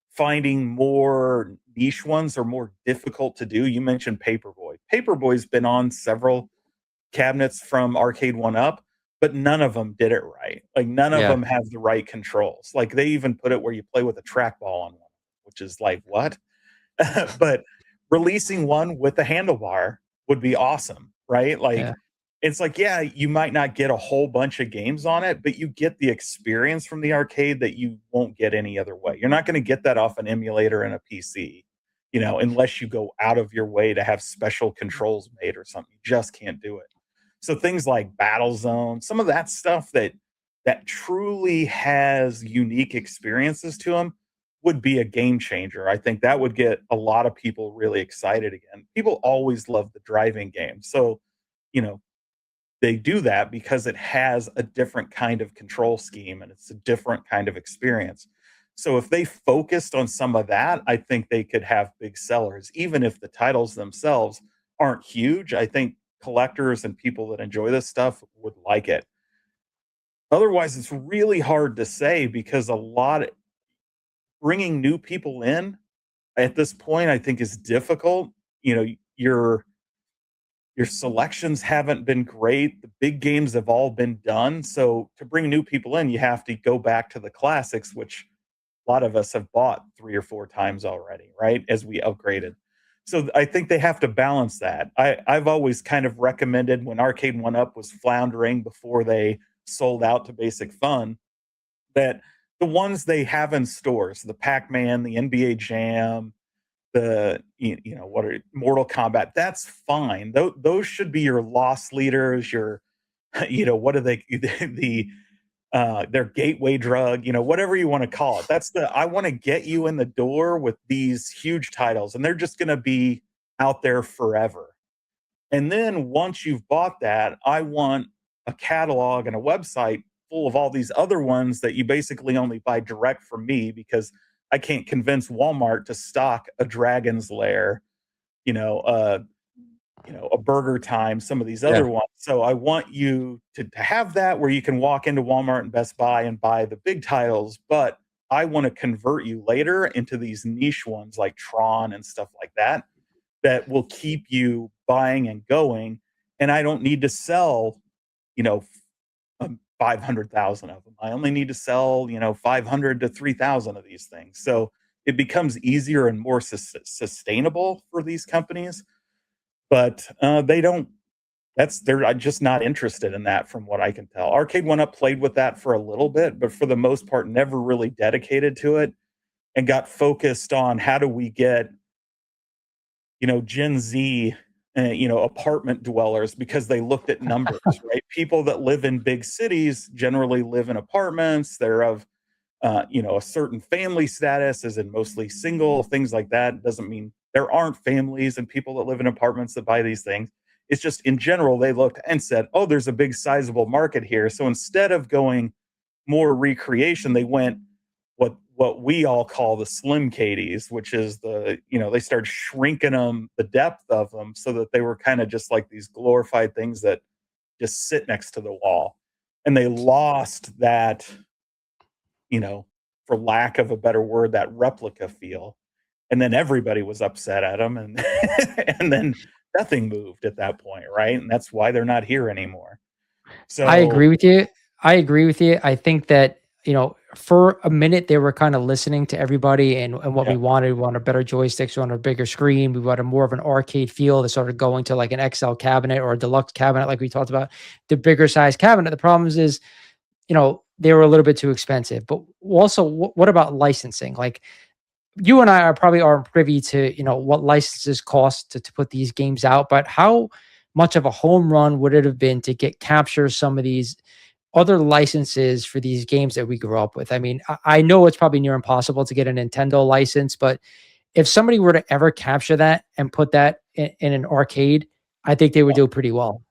finding more niche ones or more difficult to do. You mentioned Paperboy. Paperboy's been on several cabinets from Arcade One Up, but none of them did it right. Like, none of Yeah. them have the right controls. Like, they even put it where you play with a trackball on one, which is like, what? But releasing one with a handlebar would be awesome, right? Like, Yeah. it's like, yeah, you might not get a whole bunch of games on it, but you get the experience from the arcade that you won't get any other way. You're not going to get that off an emulator and a PC, unless you go out of your way to have special controls made or something. You just can't do it. So things like Battle Zone, some of that stuff that truly has unique experiences to them would be a game changer. I think that would get a lot of people really excited again. People always love the driving game. So, you know, they do that because it has a different kind of control scheme and it's a different kind of experience. So if they focused on some of that, I think they could have big sellers, even if the titles themselves aren't huge. I think collectors and people that enjoy this stuff would like it. Otherwise, it's really hard to say because bringing new people in at this point, I think is difficult. You know, your selections haven't been great. The big games have all been done. So to bring new people in, you have to go back to the classics, which a lot of us have bought 3 or 4 times already, right? As we upgraded. So I think they have to balance that. I've always kind of recommended when Arcade One Up was floundering before they sold out to Basic Fun, that the ones they have in stores, the Pac-Man, the NBA Jam, what are Mortal Kombat, that's fine. Those should be your loss leaders, your what are they the their gateway drug, whatever you want to call it. That's the I want to get you in the door with these huge titles, and they're just going to be out there forever. And then once you've bought that, I want a catalog and a website full of all these other ones that you basically only buy direct from me because I can't convince Walmart to stock a Dragon's Lair, you know, uh, a Burger Time, some of these Yeah. other ones. So I want you to have that where you can walk into Walmart and Best Buy and buy the big titles, but I want to convert you later into these niche ones like Tron and stuff like that that will keep you buying and going. And I don't need to sell, 500,000 of them. I only need to sell, 500 to 3,000 of these things. So it becomes easier and more sustainable for these companies. But they don't. They're just not interested in that, from what I can tell. Arcade One Up played with that for a little bit, but for the most part, never really dedicated to it and got focused on how do we get Gen Z, apartment dwellers because they looked at numbers, right? People that live in big cities generally live in apartments. They're of, a certain family status, as in mostly single, things like that. Doesn't mean there aren't families and people that live in apartments that buy these things. It's just in general, they looked and said, oh, there's a big sizable market here. So instead of going more recreation, they went what we all call the slim Cadies, which is they started shrinking them, the depth of them, so that they were kind of just like these glorified things that just sit next to the wall. And they lost that, for lack of a better word, that replica feel. And then everybody was upset at them, and and then nothing moved at that point, right? And that's why they're not here anymore. I So agree with you. I agree with you. I think that, for a minute they were kind of listening to everybody and what we yeah, wanted. We wanted better joysticks, we wanted a bigger screen, we wanted more of an arcade feel. They started going to like an XL cabinet or a deluxe cabinet, like we talked about, the bigger size cabinet. The problem is, they were a little bit too expensive. But also, what about licensing? Like, you and I are probably aren't privy to, what licenses cost to put these games out, but how much of a home run would it have been to capture some of these other licenses for these games that we grew up with? I mean, I know it's probably near impossible to get a Nintendo license, but if somebody were to ever capture that and put that in an arcade, I think they would do pretty well.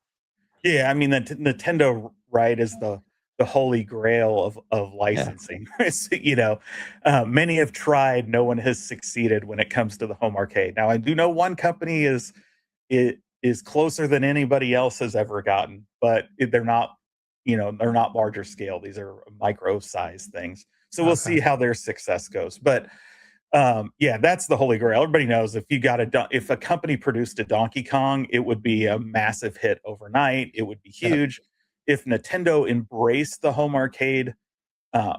yeah. I mean, the Nintendo, right, is the holy grail of Yeah. licensing. Many have tried, no one has succeeded when it comes to the home arcade. Now, I do know one company is closer than anybody else has ever gotten, but they're not larger scale. These are micro size things. So we'll Okay. see how their success goes. But yeah, that's the holy grail. Everybody knows if a company produced a Donkey Kong, it would be a massive hit overnight. It would be Yep. huge. If Nintendo embraced the home arcade uh,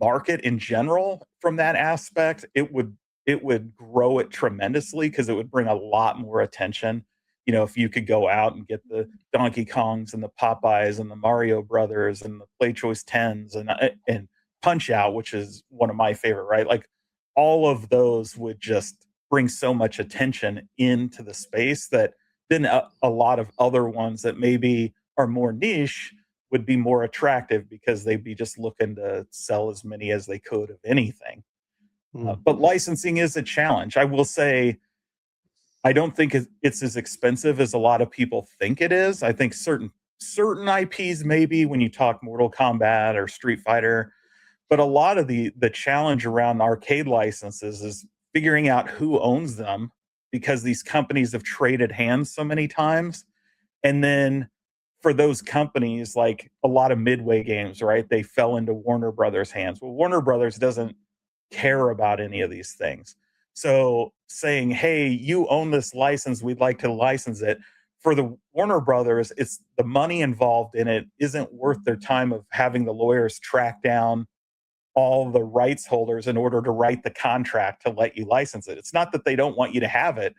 market in general from that aspect, it would grow it tremendously because it would bring a lot more attention. If you could go out and get the Donkey Kongs and the Popeyes and the Mario Brothers and the Play Choice Tens and Punch Out, which is one of my favorite, right? Like all of those would just bring so much attention into the space that then a lot of other ones that maybe are more niche would be more attractive because they'd be just looking to sell as many as they could of anything. Mm. But licensing is a challenge. I will say, I don't think it's as expensive as a lot of people think it is. I think certain IPs, maybe when you talk Mortal Kombat or Street Fighter, but a lot of the challenge around arcade licenses is figuring out who owns them because these companies have traded hands so many times. And then for those companies, like a lot of Midway games, right? They fell into Warner Brothers' hands. Well, Warner Brothers doesn't care about any of these things. So saying, hey, you own this license, we'd like to license it. For the Warner Brothers, it's the money involved in it isn't worth their time of having the lawyers track down all the rights holders in order to write the contract to let you license it. It's not that they don't want you to have it.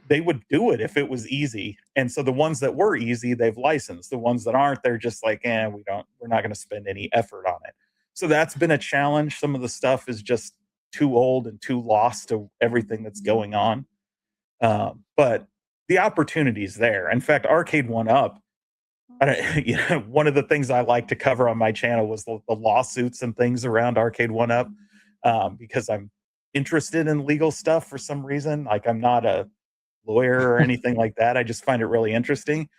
They would do it if it was easy. And so the ones that were easy, they've licensed. The ones that aren't, they're just like, we're not going to spend any effort on it. So that's been a challenge. Some of the stuff is just too old and too lost to everything that's going on. But the opportunity is there. In fact, Arcade One Up, one of the things I like to cover on my channel was the lawsuits and things around Arcade One Up, because I'm interested in legal stuff for some reason. Like, I'm not a lawyer or anything like that. I just find it really interesting.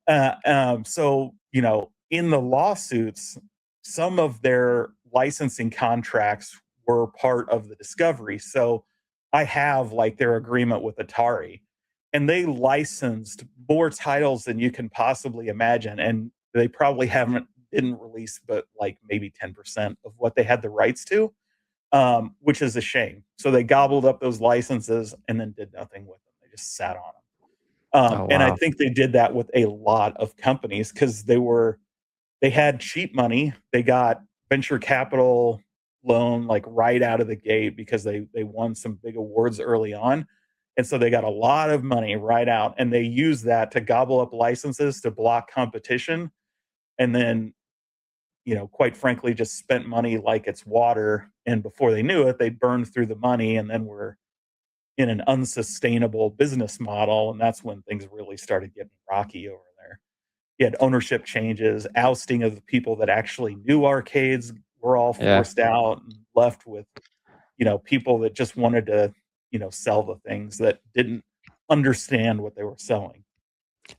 So, in the lawsuits, some of their licensing contracts were part of the discovery. So I have like their agreement with Atari, and they licensed more titles than you can possibly imagine. And they probably didn't release, but like maybe 10% of what they had the rights to, which is a shame. So they gobbled up those licenses and then did nothing with them. They just sat on them. Oh, And I wow. think they did that with a lot of companies because they had cheap money. They got venture capital loan like right out of the gate because they won some big awards early on. And so they got a lot of money right out, and they used that to gobble up licenses to block competition. And then, quite frankly, just spent money like it's water. And before they knew it, they burned through the money, and then we're in an unsustainable business model. And that's when things really started getting rocky over there. You had ownership changes, ousting of the people that actually knew arcades were all Yeah. forced out and left with, people that just wanted to, sell the things that didn't understand what they were selling.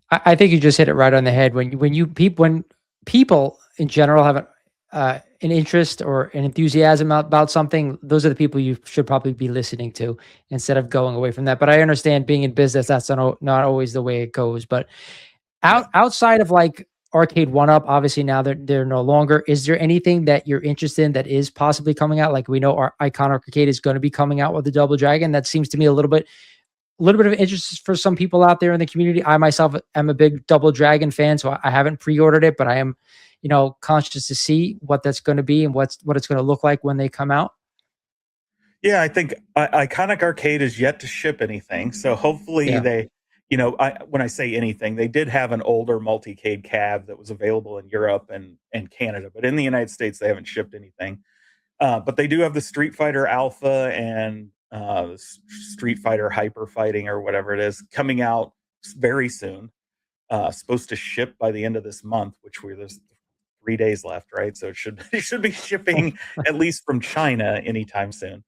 I think you just hit it right on the head. When people in general have an interest or an enthusiasm about something, those are the people you should probably be listening to instead of going away from that. But I understand being in business, that's not always the way it goes. But Yeah. outside of like Arcade One Up, obviously now they're no longer. Is there anything that you're interested in that is possibly coming out? Like we know our Icon Arcade is going to be coming out with the Double Dragon. That seems to me a little bit of interest for some people out there in the community. I myself am a big Double Dragon fan, so I haven't pre-ordered it, but I am, conscious to see what that's going to be and what it's going to look like when they come out. Yeah, I think Iconic Arcade is yet to ship anything. So hopefully Yeah. when I say anything, they did have an older multicade cab that was available in Europe and Canada, but in the United States, they haven't shipped anything. But they do have the Street Fighter Alpha and Street Fighter Hyper Fighting or whatever it is coming out very soon. Supposed to ship by the end of this month, there's 3 days left, right? So it should be shipping at least from China anytime soon.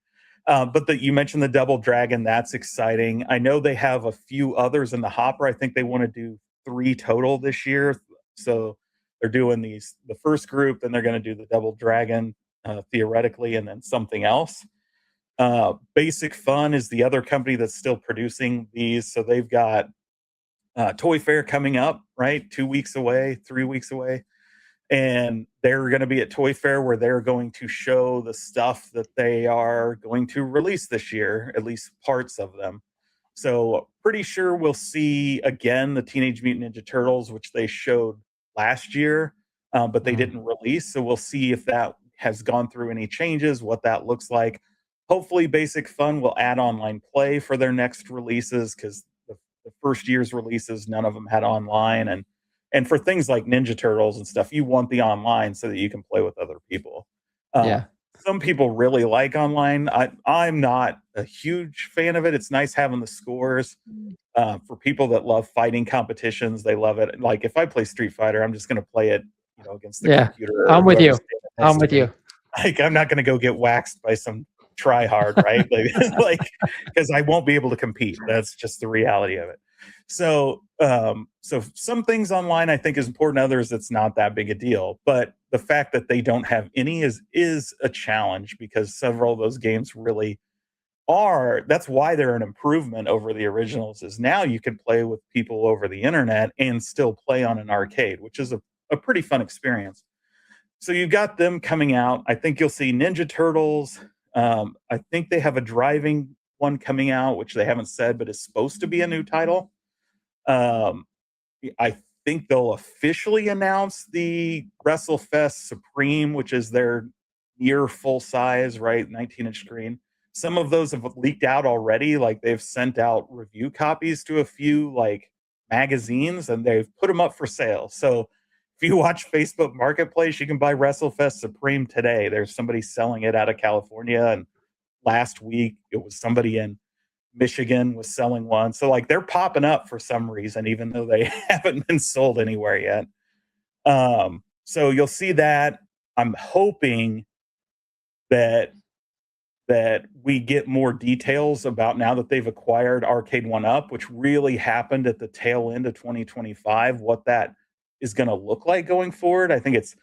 But you mentioned the Double Dragon. That's exciting. I know they have a few others in the hopper. I think they want to do 3 total this year. So they're doing the first group, then they're going to do the Double Dragon theoretically, and then something else. Basic Fun is the other company that's still producing these. So they've got Toy Fair coming up, right? 2 weeks away, 3 weeks away. And they're going to be at Toy Fair where they're going to show the stuff that they are going to release this year, at least parts of them. So pretty sure we'll see again the Teenage Mutant Ninja Turtles, which they showed last year, but they Mm. didn't release. So we'll see if that has gone through any changes, what that looks like. Hopefully, Basic Fun will add online play for their next releases because the first year's releases, none of them had online, and for things like Ninja Turtles and stuff, you want the online so that you can play with other people. Yeah. Some people really like online. I'm not a huge fan of it. It's nice having the scores. For people that love fighting competitions, they love it. Like if I play Street Fighter, I'm just going to play it, against the Yeah. computer or I'm with whoever's you. standing next I'm to with me. you. Like I'm not going to go get waxed by some try hard, right? Like because I won't be able to compete. That's just the reality of it. So some things online I think is important. Others it's not that big a deal. But the fact that they don't have any is a challenge because several of those games really are. That's why they're an improvement over the originals. Is now you can play with people over the internet and still play on an arcade, which is a pretty fun experience. So you've got them coming out. I think you'll see Ninja Turtles. I think they have a driving one coming out, which they haven't said, but is supposed to be a new title. Um, I think they'll officially announce the WrestleFest Supreme, which is their near full size, right, 19-inch screen. Some of those have leaked out already. Like they've sent out review copies to a few like magazines, and they've put them up for sale. So if you watch Facebook Marketplace, you can buy WrestleFest Supreme today. There's somebody selling it out of California, and last week it was somebody in Michigan was selling one. So like they're popping up for some reason, even though they haven't been sold anywhere yet. So you'll see that. I'm hoping that we get more details about now that they've acquired Arcade One Up, which really happened at the tail end of 2025, what that is going to look like going forward. I think it's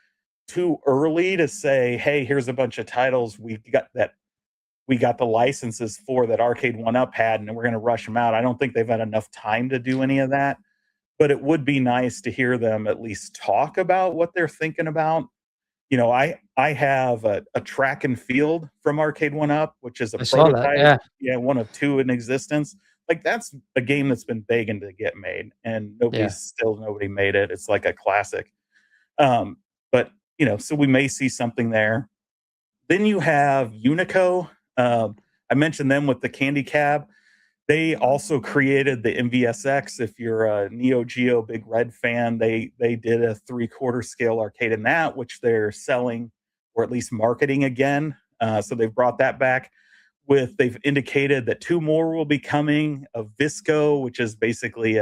too early to say, hey, here's a bunch of titles we got the licenses for that Arcade One Up had, and we're going to rush them out. I don't think they've had enough time to do any of that, but it would be nice to hear them at least talk about what they're thinking about. You know, I have a track and field from Arcade One Up, which is a I saw that. prototype. Yeah. Yeah, one of two in existence. Like that's a game that's been begging to get made, and Yeah. nobody made it. It's like a classic. But you know, so we may see something there. Then you have Unico. I mentioned them with the Candy Cab. They also created the MVSX. If you're a Neo Geo Big Red fan, they did a 3/4 scale arcade in that, which they're selling or at least marketing again. So they've brought that back. They've indicated that two more will be coming. Of Visco, which is basically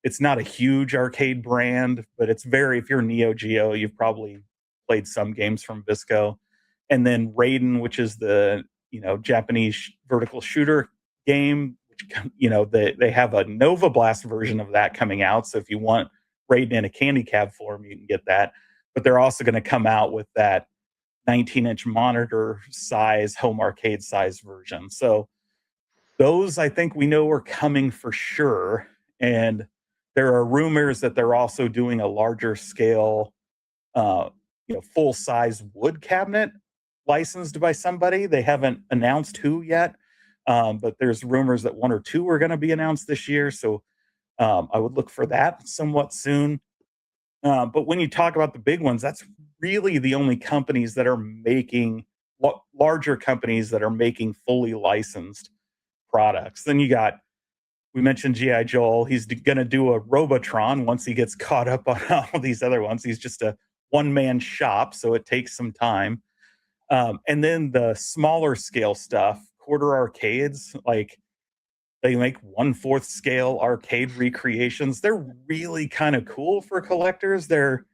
it's not a huge arcade brand, but it's very. If you're Neo Geo, you've probably played some games from Visco. And then Raiden, which is the Japanese vertical shooter game. Which, they have a Nova Blast version of that coming out. So if you want Raiden in a candy cab form, you can get that. But they're also going to come out with that 19-inch monitor size, home arcade size version. So those I think we know are coming for sure. And there are rumors that they're also doing a larger scale, full size wood cabinet licensed by somebody. They haven't announced who yet, but there's rumors that one or two are going to be announced this year. So I would look for that somewhat soon. But when you talk about the big ones, that's really the only companies that are making larger companies that are making fully licensed products. Then we mentioned G.I. Joel. He's going to do a Robotron once he gets caught up on all these other ones. He's just a one-man shop, so it takes some time. And then the smaller scale stuff, quarter arcades, like they make 1/4 scale arcade recreations. They're really kind of cool for collectors. They're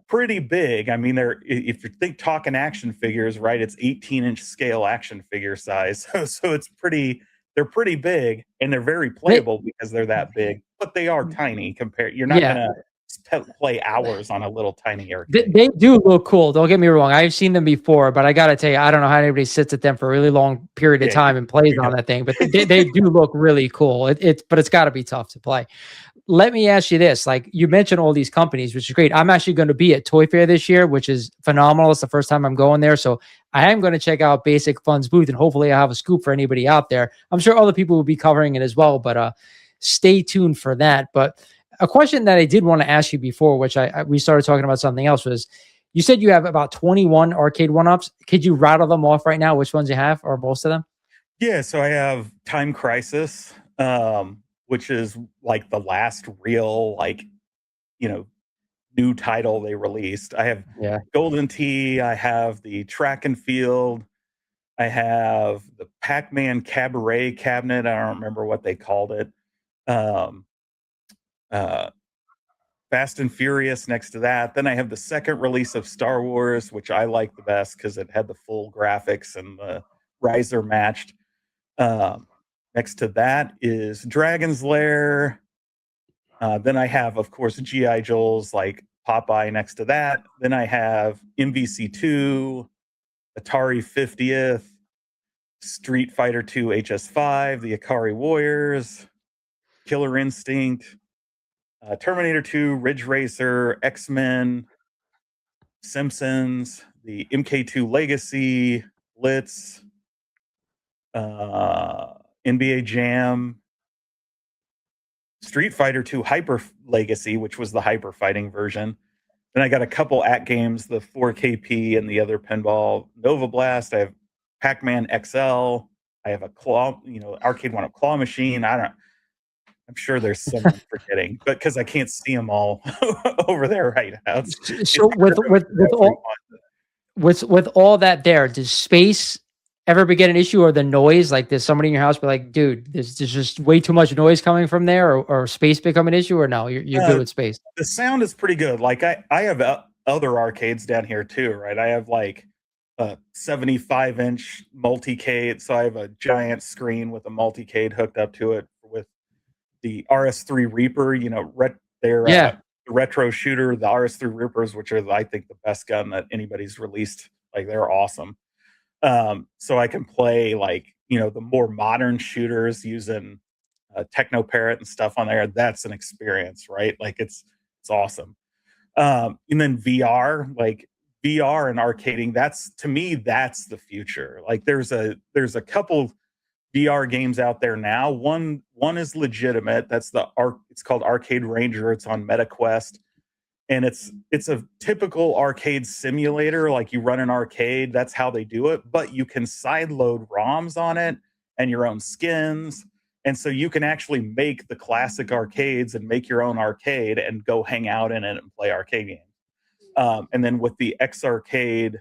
pretty big. I mean, if you think talking action figures, right? It's 18-inch scale action figure size. So they're pretty big, and they're very They, playable because they're that big, but they are tiny compared. You're not yeah. gonna play hours on a little tiny They, arcade. they do look cool. Don't get me wrong. I've seen them before, but I gotta tell you, I don't know how anybody sits at them for a really long period of Yeah, time and plays you on got that thing. But they do look really cool. But it's got to be tough to play. Let me ask you this: like you mentioned all these companies, which is great. I'm actually going to be at Toy Fair this year, which is phenomenal. It's the first time I'm going there, so I am going to check out Basic Fun's booth, and hopefully, I have a scoop for anybody out there. I'm sure other people will be covering it as well, but stay tuned for that. But a question that I did want to ask you before, which we started talking about something else, was you said you have about 21 arcade one-ups. Could you rattle them off right now? Which ones you have, or most of them? Yeah, so I have Time Crisis, which is like the last real, like, you know, new title they released. I have Yeah. Golden Tee, I have the Track and Field, I have the Pac-Man Cabaret cabinet. I don't remember what they called it. Um, uh, Fast and Furious next to that. Then I have the second release of Star Wars, which I like the best because it had the full graphics and the riser matched. Um, Next to that is Dragon's Lair. Then I have, of course, G.I. Joel's like Popeye next to that. Then I have MVC2, Atari 50th, Street Fighter 2 HS5, the Akari Warriors, Killer Instinct, Terminator 2, Ridge Racer, X-Men, Simpsons, the MK2 Legacy, Blitz, NBA Jam, Street Fighter 2 Hyper Legacy, which was the hyper fighting version. Then I got a couple at games, the 4KP and the other pinball Nova Blast. I have Pac-Man XL. I have a claw, arcade one, a claw machine. I'm sure there's some I'm forgetting, but because I can't see them all over there right now. It's So with hard to remember everyone. with all that there, does space ever begin an issue, or the noise? Like, does somebody in your house be like, "Dude, there's just way too much noise coming from there," or space become an issue, or no, you're good Uh, with space? the sound is pretty good. Like I have other arcades down here too, right? I have like a 75-inch multicade, so I have a giant screen with a multicade hooked up to it with the RS3 Reaper. Their Yeah, retro shooter, the RS3 Reapers, which are I think the best gun that anybody's released. Like they're awesome. So I can play like the more modern shooters using Techno Parrot and stuff on there. That's an experience, right? Like it's awesome. And then VR, like VR and arcading, that's to me that's the future. Like there's a couple VR games out there now. One is legitimate. That's it's called Arcade Ranger. It's on MetaQuest, and it's a typical arcade simulator. Like you run an arcade, that's how they do it, but you can side load ROMs on it and your own skins, and so you can actually make the classic arcades and make your own arcade and go hang out in it and play arcade games. And then with the X Arcade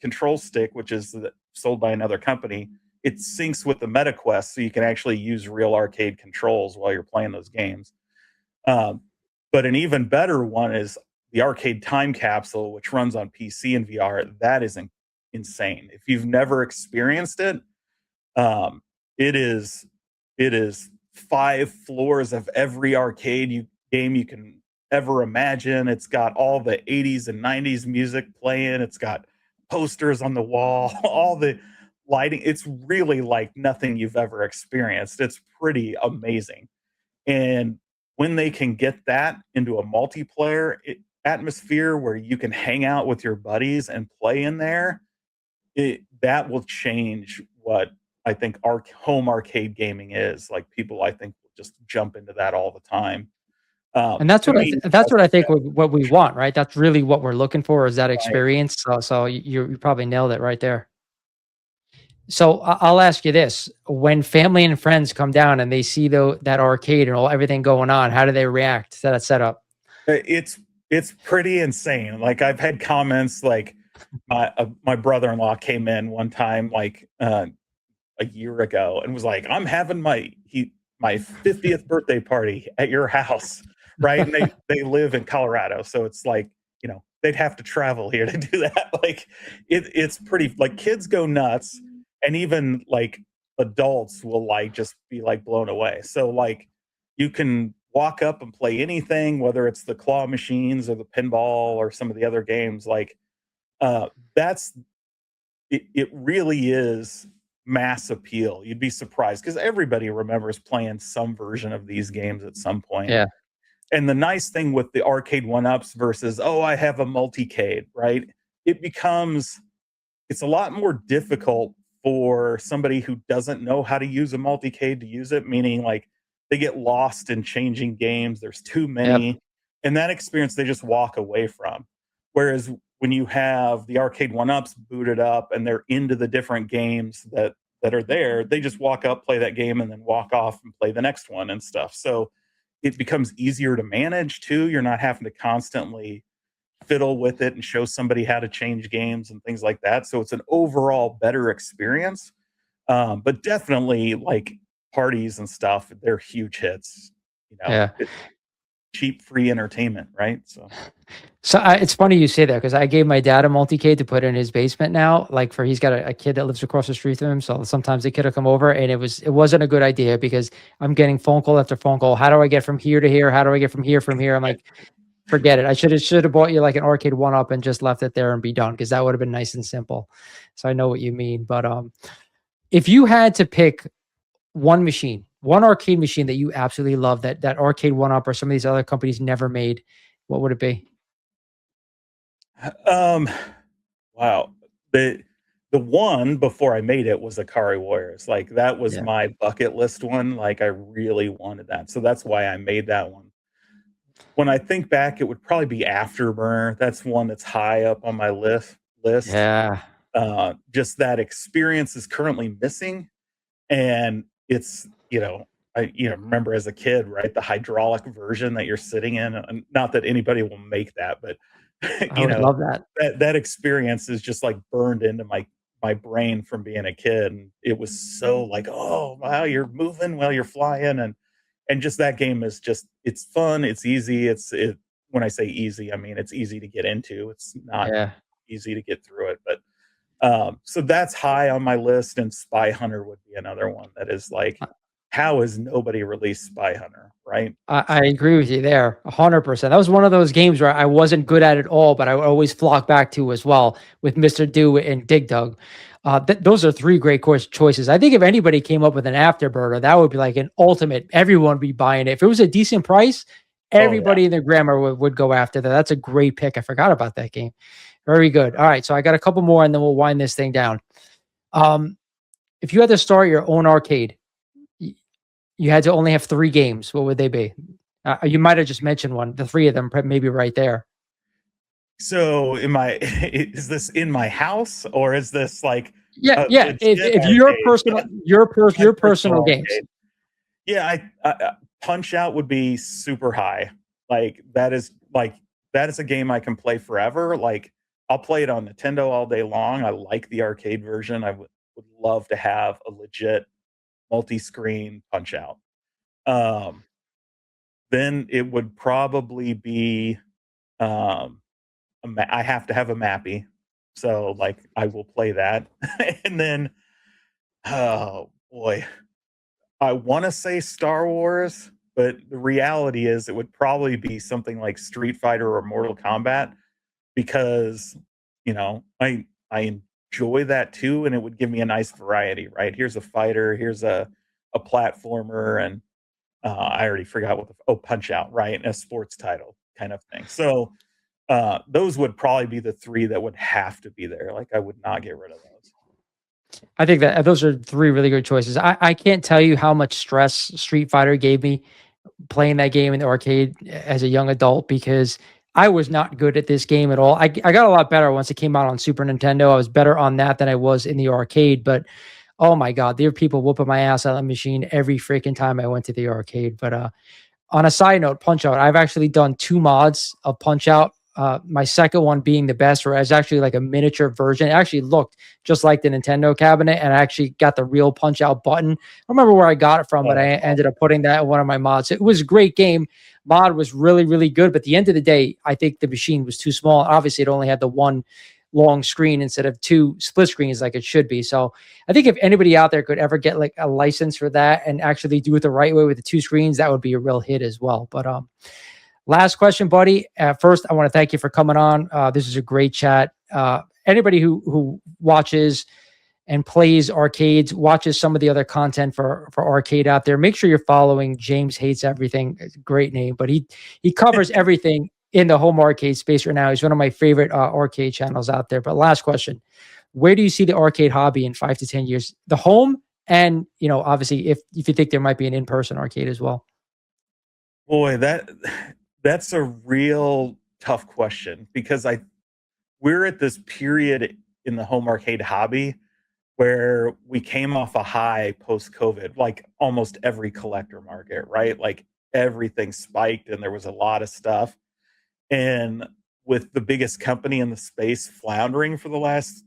control stick, which is sold by another company, it syncs with the MetaQuest, so you can actually use real arcade controls while you're playing those games. Um, but an even better one is the Arcade Time Capsule, which runs on PC and VR. That is insane. If you've never experienced it, um, it is it is 5 floors of every game you can ever imagine. It's got all the 80s and 90s music playing. It's got posters on the wall, all the lighting. It's really like nothing you've ever experienced. It's pretty amazing. And when they can get that into a multiplayer atmosphere where you can hang out with your buddies and play in there, that will change what I think our home arcade gaming is. Like people, I think, will just jump into that all the time. and that's To what me, that's what I think that's what we want, right? That's really what we're looking for, is that right. experience. So you probably nailed it right there. So I'll ask you this: when family and friends come down and they see that arcade and everything going on, how do they react to that setup? It's pretty insane. Like I've had comments like my brother-in-law came in one time like a year ago and was like, "I'm having my 50th birthday party at your house," right? And they live in Colorado, so it's like they'd have to travel here to do that. Like it's pretty like kids go nuts, and even like adults will like just be like blown away. So like you can walk up and play anything, whether it's the claw machines or the pinball or some of the other games. Like that's it really is mass appeal. You'd be surprised because everybody remembers playing some version of these games at some point. Yeah, And the nice thing with the arcade one-ups versus, oh, I have a multicade, right? It becomes it's a lot more difficult for somebody who doesn't know how to use a multicade to use it, meaning like they get lost in changing games. There's too yep, many. And that experience they just walk away from. Whereas when you have the arcade one-ups booted up and they're into the different games that are there, they just walk up, play that game, and then walk off and play the next one and stuff. So it becomes easier to manage too. You're not having to constantly fiddle with it and show somebody how to change games and things like that. So it's an overall better experience. But definitely like parties and stuff, they're huge hits. yeah. It's cheap, free entertainment, right? So So it's funny you say that, because I gave my dad a multi-cade to put in his basement now. Like, he's got a kid that lives across the street from him. So sometimes the kid will come over, and it wasn't a good idea because I'm getting phone call after phone call. How do I get from here to here? How do I get from here from here? I'm right. like, forget it. I should have bought you like an arcade one up and just left it there and be done, because that would have been nice and simple. So I know what you mean. But if you had to pick one arcade machine that you absolutely love, that arcade one up or some of these other companies never made, what would it be? Um, wow. The the one before I made it was Akari Warriors. Like that was Yeah. my bucket list one. Like I really wanted that. So that's why I made that one. When I think back, it would probably be Afterburner. That's one that's high up on my list. Yeah. Just that experience is currently missing. And it's, remember as a kid, right? The hydraulic version that you're sitting in. And not that anybody will make that, but I you would know, love that. that experience is just like burned into my brain from being a kid. And it was so like, oh wow, you're moving while you're flying, and just that game is just it's fun, it's easy, it when I say easy, I mean it's easy to get into. It's not Yeah. easy to get through it, but so that's high on my list, and Spy Hunter would be another one that is like, how has nobody released Spy Hunter, right? I agree with you there, 100%. That was one of those games where I wasn't good at it all, but I would always flock back to as well with Mr. Do and Dig Dug. Those are three great choices. I think if anybody came up with an Afterburner, that would be like an ultimate. Everyone would be buying it. If it was a decent price, Oh yeah. everybody in their grammar would go after that. That's a great pick. I forgot about that game. Very good. All right, so I got a couple more, and then we'll wind this thing down. Um, if you had to start your own arcade, you had to only have 3 games, what would they be? You might have just mentioned one. The 3 of them maybe right there. So am I is this in my house, or is this like Yeah, a yeah. legit If your arcade? personal My your personal personal games. arcade. Yeah, Punch Out would be super high. Like that is a game I can play forever. Like I'll play it on Nintendo all day long. I like the arcade version. I would love to have a legit multi-screen Punch Out. Um, then it would probably be um, I have to have a Mappy, so like I will play that. And then oh boy, I want to say Star Wars, but the reality is it would probably be something like Street Fighter or Mortal Kombat, because I enjoy that too, and it would give me a nice variety. Right, here's a fighter, here's a platformer, and I already forgot what Punch Out, right, a sports title kind of thing. So those would probably be the three that would have to be there. Like I would not get rid of those. I think that those are 3 really good choices. I can't tell you how much stress Street Fighter gave me playing that game in the arcade as a young adult, because I was not good at this game at all. I got a lot better once it came out on Super Nintendo. I was better on that than I was in the arcade, but oh my God, there were people whooping my ass on that machine every freaking time I went to the arcade. But on a side note, Punch Out, I've actually done 2 mods of Punch Out. My second one being the best, where it's actually like a miniature version. It actually looked just like the Nintendo cabinet, and I actually got the real Punch Out button. I don't remember where I got it from, Oh, but I that's ended up awesome. putting that in one of my mods. It was a great game. Mod was really, really good, but at the end of the day, I think the machine was too small. Obviously, it only had the one long screen instead of 2 split screens like it should be. So I think if anybody out there could ever get like a license for that and actually do it the right way with the 2 screens, that would be a real hit as well. But last question, buddy. First, I want to thank you for coming on. This is a great chat. Anybody who watches and plays arcades, watches some of the other content for arcade out there, make sure you're following James Hates Everything. It's a great name, but he covers everything in the home arcade space right now. He's one of my favorite arcade channels out there. But last question, where do you see the arcade hobby in 5 to 10 years? The home, and obviously, if you think there might be an in-person arcade as well. Boy, that's a real tough question, because we're at this period in the home arcade hobby where we came off a high post COVID, like almost every collector market, right? Like everything spiked and there was a lot of stuff. And with the biggest company in the space floundering for the last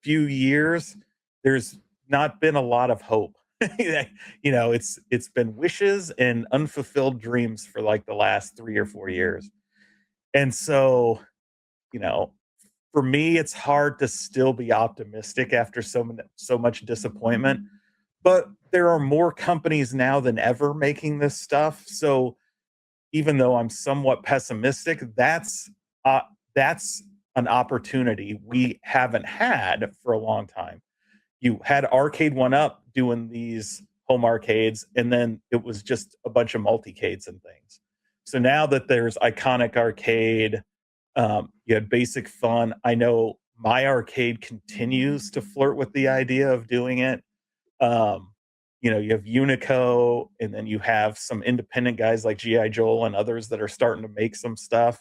few years, there's not been a lot of hope. It's been wishes and unfulfilled dreams for like the last 3 or 4 years. And so, you know, for me, it's hard to still be optimistic after so much disappointment. But there are more companies now than ever making this stuff. So even though I'm somewhat pessimistic, that's an opportunity we haven't had for a long time. You had Arcade One Up doing these home arcades, and then it was just a bunch of multicades and things. So now that there's Iconic Arcade, you had Basic Fun. I know My Arcade continues to flirt with the idea of doing it. Um, you have Unico, and then you have some independent guys like GI Joel and others that are starting to make some stuff.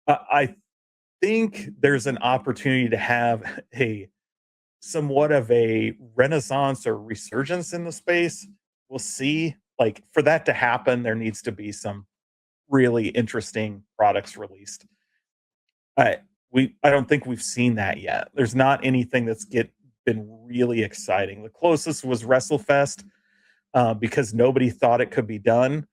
I think there's an opportunity to have a somewhat of a renaissance or resurgence in the space. We'll see. Like, for that to happen, there needs to be some really interesting products released. I I don't think we've seen that yet. There's not anything that's been really exciting. The closest was WrestleFest, because nobody thought it could be done,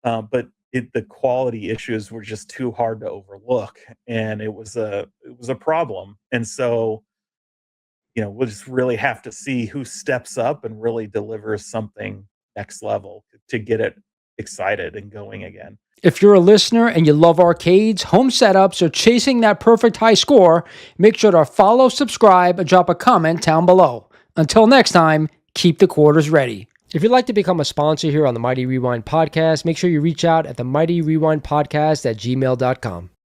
but the quality issues were just too hard to overlook, and it was a problem. And so, we'll just really have to see who steps up and really delivers something next level to get it excited and going again. If you're a listener and you love arcades, home setups, or chasing that perfect high score, make sure to follow, subscribe, and drop a comment down below. Until next time, keep the quarters ready. If you'd like to become a sponsor here on the Mighty Rewind podcast, make sure you reach out at the Mighty Rewind podcast at gmail.com.